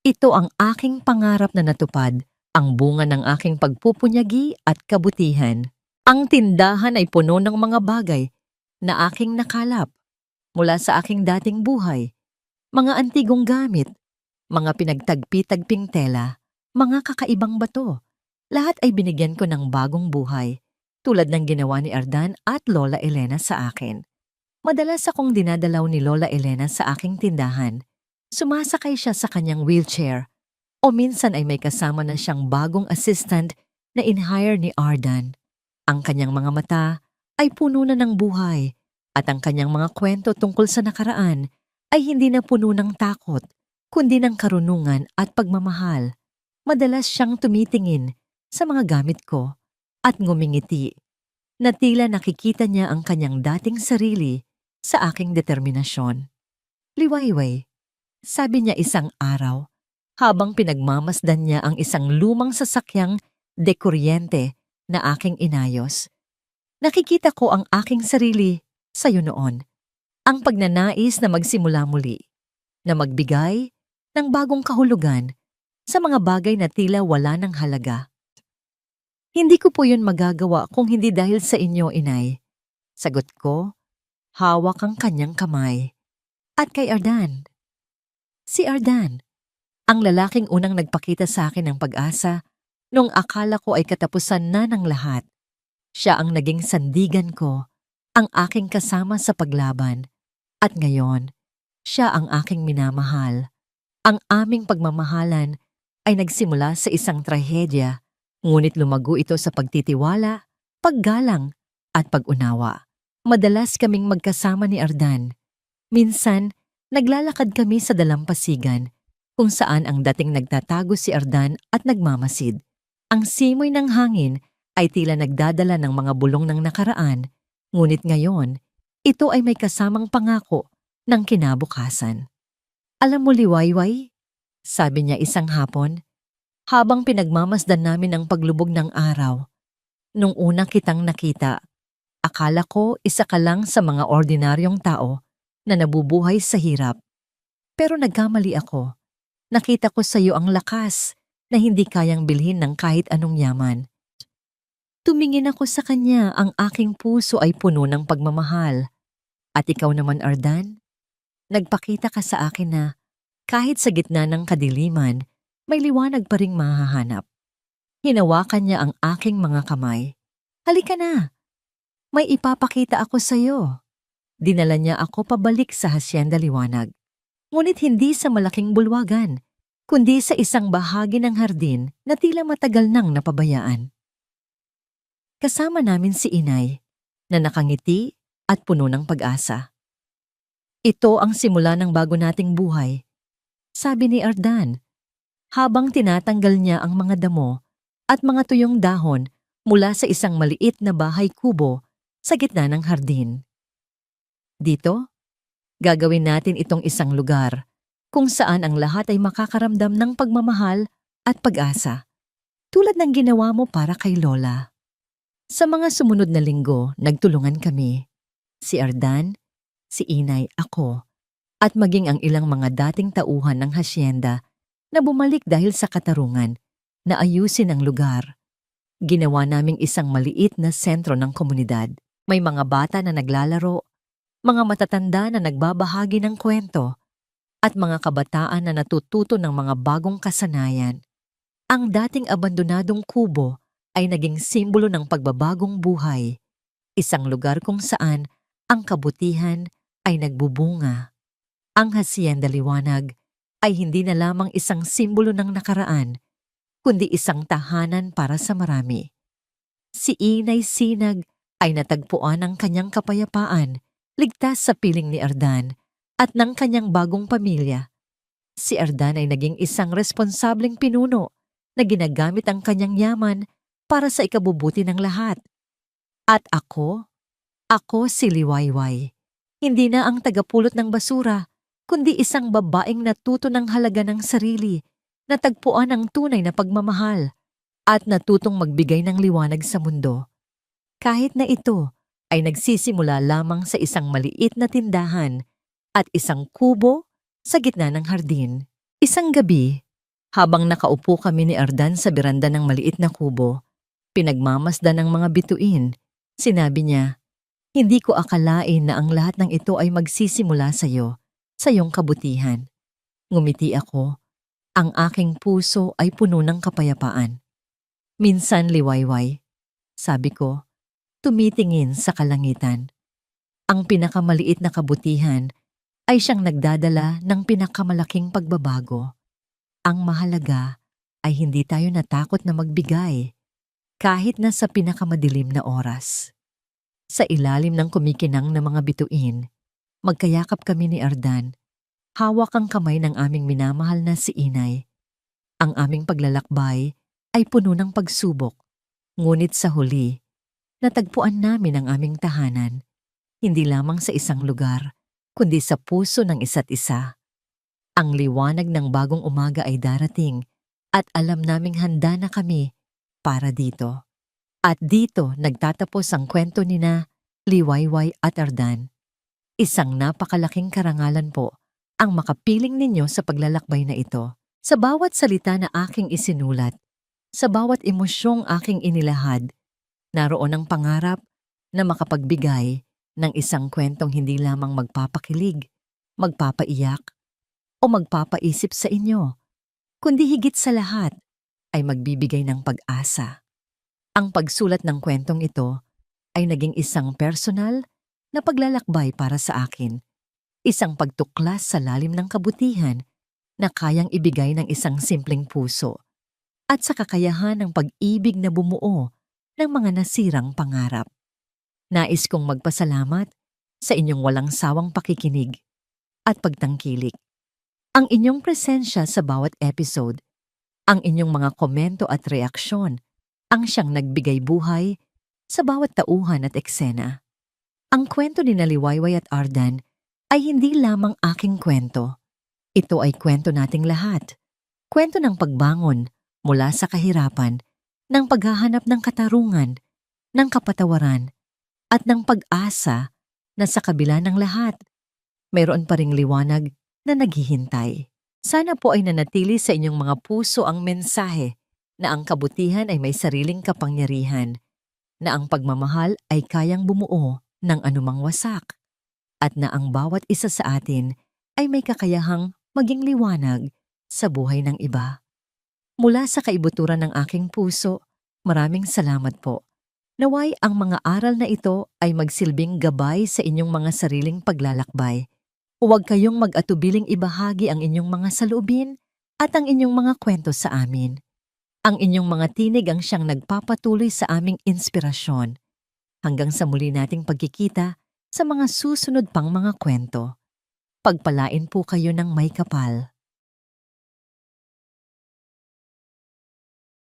Ito ang aking pangarap na natupad, ang bunga ng aking pagpupunyagi at kabutihan. Ang tindahan ay puno ng mga bagay na aking nakalap mula sa aking dating buhay, mga antigong gamit, mga pinagtagpi-tagping tela, mga kakaibang bato. Lahat ay binigyan ko ng bagong buhay, tulad ng ginawa ni Ardan at Lola Elena sa akin. Madalas akong dinadalaw ni Lola Elena sa aking tindahan. Sumasakay siya sa kanyang wheelchair o minsan ay may kasama na siyang bagong assistant na in-hire ni Ardan. Ang kanyang mga mata ay puno na ng buhay at ang kanyang mga kwento tungkol sa nakaraan ay hindi na puno ng takot, kundi ng karunungan at pagmamahal. Madalas siyang tumitingin sa mga gamit ko at ngumingiti na tila nakikita niya ang kanyang dating sarili sa aking determinasyon. Liwayway, sabi niya isang araw, habang pinagmamasdan niya ang isang lumang sasakyang dekuryente na aking inayos. Nakikita ko ang aking sarili sa'yo noon. Ang pagnanais na magsimula muli, na magbigay ng bagong kahulugan sa mga bagay na tila wala ng halaga. Hindi ko po yun magagawa kung hindi dahil sa inyo, Inay. Sagot ko, hawak ang kanyang kamay. At kay Ardan. Si Ardan, ang lalaking unang nagpakita sa akin ng pag-asa nung akala ko ay katapusan na ng lahat. Siya ang naging sandigan ko, ang aking kasama sa paglaban. At ngayon, siya ang aking minamahal. Ang aming pagmamahalan ay nagsimula sa isang trahedya, ngunit lumago ito sa pagtitiwala, paggalang, at pag-unawa. Madalas kaming magkasama ni Ardan. Minsan, naglalakad kami sa dalampasigan, kung saan ang dating nagtatago si Ardan at nagmamasid. Ang simoy ng hangin ay tila nagdadala ng mga bulong ng nakaraan, ngunit ngayon, ito ay may kasamang pangako ng kinabukasan. Alam mo, Liwayway, sabi niya isang hapon, habang pinagmamasdan namin ang paglubog ng araw. Nung una kitang nakita, akala ko isa ka lang sa mga ordinaryong tao na nabubuhay sa hirap. Pero nagkamali ako. Nakita ko sa iyo ang lakas na hindi kayang bilhin ng kahit anong yaman. Tumingin ako sa kanya, ang aking puso ay puno ng pagmamahal. At ikaw naman, Ardan, nagpakita ka sa akin na kahit sa gitna ng kadiliman, may liwanag pa ring mahahanap. Hinawakan niya ang aking mga kamay. Halika na, may ipapakita ako sa iyo. Dinala niya ako pabalik sa Hacienda Liwanag. Ngunit hindi sa malaking bulwagan, kundi sa isang bahagi ng hardin na tila matagal nang napabayaan. Kasama namin si Inay, na nakangiti at puno ng pag-asa. Ito ang simula ng bago nating buhay, sabi ni Ardan, habang tinatanggal niya ang mga damo at mga tuyong dahon mula sa isang maliit na bahay kubo sa gitna ng hardin. Dito, gagawin natin itong isang lugar kung saan ang lahat ay makakaramdam ng pagmamahal at pag-asa, tulad ng ginawa mo para kay Lola. Sa mga sumunod na linggo, nagtulungan kami, si Ardan, si Inay, ako, at maging ang ilang mga dating tauhan ng hasyenda na bumalik dahil sa katarungan na ayusin ang lugar. Ginawa naming isang maliit na sentro ng komunidad. May mga bata na naglalaro, mga matatanda na nagbabahagi ng kwento, at mga kabataan na natututo ng mga bagong kasanayan. Ang dating abandonadong kubo ay naging simbolo ng pagbabagong buhay, isang lugar kung saan ang kabutihan ay nagbubunga. Ang Hacienda Liwanag ay hindi na lamang isang simbolo ng nakaraan, kundi isang tahanan para sa marami. Si Inay Sinag ay natagpuan ang kanyang kapayapaan, ligtas sa piling ni Ardan at ng kanyang bagong pamilya. Si Ardan ay naging isang responsableng pinuno na ginagamit ang kanyang yaman para sa ikabubuti ng lahat. At ako si Liwayway, hindi na ang tagapulot ng basura, kundi isang babaeng natuto ng halaga ng sarili, natagpuan ang tunay na pagmamahal, at natutong magbigay ng liwanag sa mundo. Kahit na ito ay nagsisimula lamang sa isang maliit na tindahan at isang kubo sa gitna ng hardin. Isang gabi, habang nakaupo kami ni Ardan sa beranda ng maliit na kubo, pinagmamasdan ng mga bituin, sinabi niya, "Hindi ko akalain na ang lahat ng ito ay magsisimula sa iyo, sa iyong kabutihan." Ngumiti ako. Ang aking puso ay puno ng kapayapaan. Minsan liwayway, sabi ko, tumitingin sa kalangitan. Ang pinakamaliit na kabutihan ay siyang nagdadala ng pinakamalaking pagbabago. Ang mahalaga ay hindi tayo natakot na magbigay kahit na sa pinakamadilim na oras. Sa ilalim ng kumikinang na mga bituin, magkayakap kami ni Ardan. Hawak ang kamay ng aming minamahal na si Inay. Ang aming paglalakbay ay puno ng pagsubok. Ngunit sa huli, natagpuan namin ang aming tahanan, hindi lamang sa isang lugar, kundi sa puso ng isa't isa. Ang liwanag ng bagong umaga ay darating at alam naming handa na kami para dito. At dito nagtatapos ang kwento nina Liwayway at Ardan. Isang napakalaking karangalan po ang makapiling ninyo sa paglalakbay na ito. Sa bawat salita na aking isinulat, sa bawat emosyong aking inilahad, naroon ang pangarap na makapagbigay ng isang kwentong hindi lamang magpapakilig, magpapaiyak, o magpapaisip sa inyo, kundi higit sa lahat ay magbibigay ng pag-asa. Ang pagsulat ng kwentong ito ay naging isang personal na paglalakbay para sa akin, isang pagtuklas sa lalim ng kabutihan na kayang ibigay ng isang simpleng puso at sa kakayahan ng pag-ibig na bumuo ng mga nasirang pangarap. Nais kong magpasalamat sa inyong walang sawang pakikinig at pagtangkilik. Ang inyong presensya sa bawat episode, ang inyong mga komento at reaksyon, ang siyang nagbigay buhay sa bawat tauhan at eksena. Ang kwento ni Liwayway at Ardan ay hindi lamang aking kwento. Ito ay kwento nating lahat. Kwento ng pagbangon mula sa kahirapan, ng paghahanap ng katarungan, ng kapatawaran, at ng pag-asa na sa kabila ng lahat, mayroon pa ring liwanag na naghihintay. Sana po ay nanatili sa inyong mga puso ang mensahe na ang kabutihan ay may sariling kapangyarihan, na ang pagmamahal ay kayang bumuo ng anumang wasak, at na ang bawat isa sa atin ay may kakayahang maging liwanag sa buhay ng iba. Mula sa kaibuturan ng aking puso, maraming salamat po. Naway ang mga aral na ito ay magsilbing gabay sa inyong mga sariling paglalakbay. Huwag kayong mag-atubiling ibahagi ang inyong mga saloobin at ang inyong mga kwento sa amin. Ang inyong mga tinig ang siyang nagpapatuloy sa aming inspirasyon. Hanggang sa muli nating pagkikita sa mga susunod pang mga kwento. Pagpalain po kayo ng may kapal.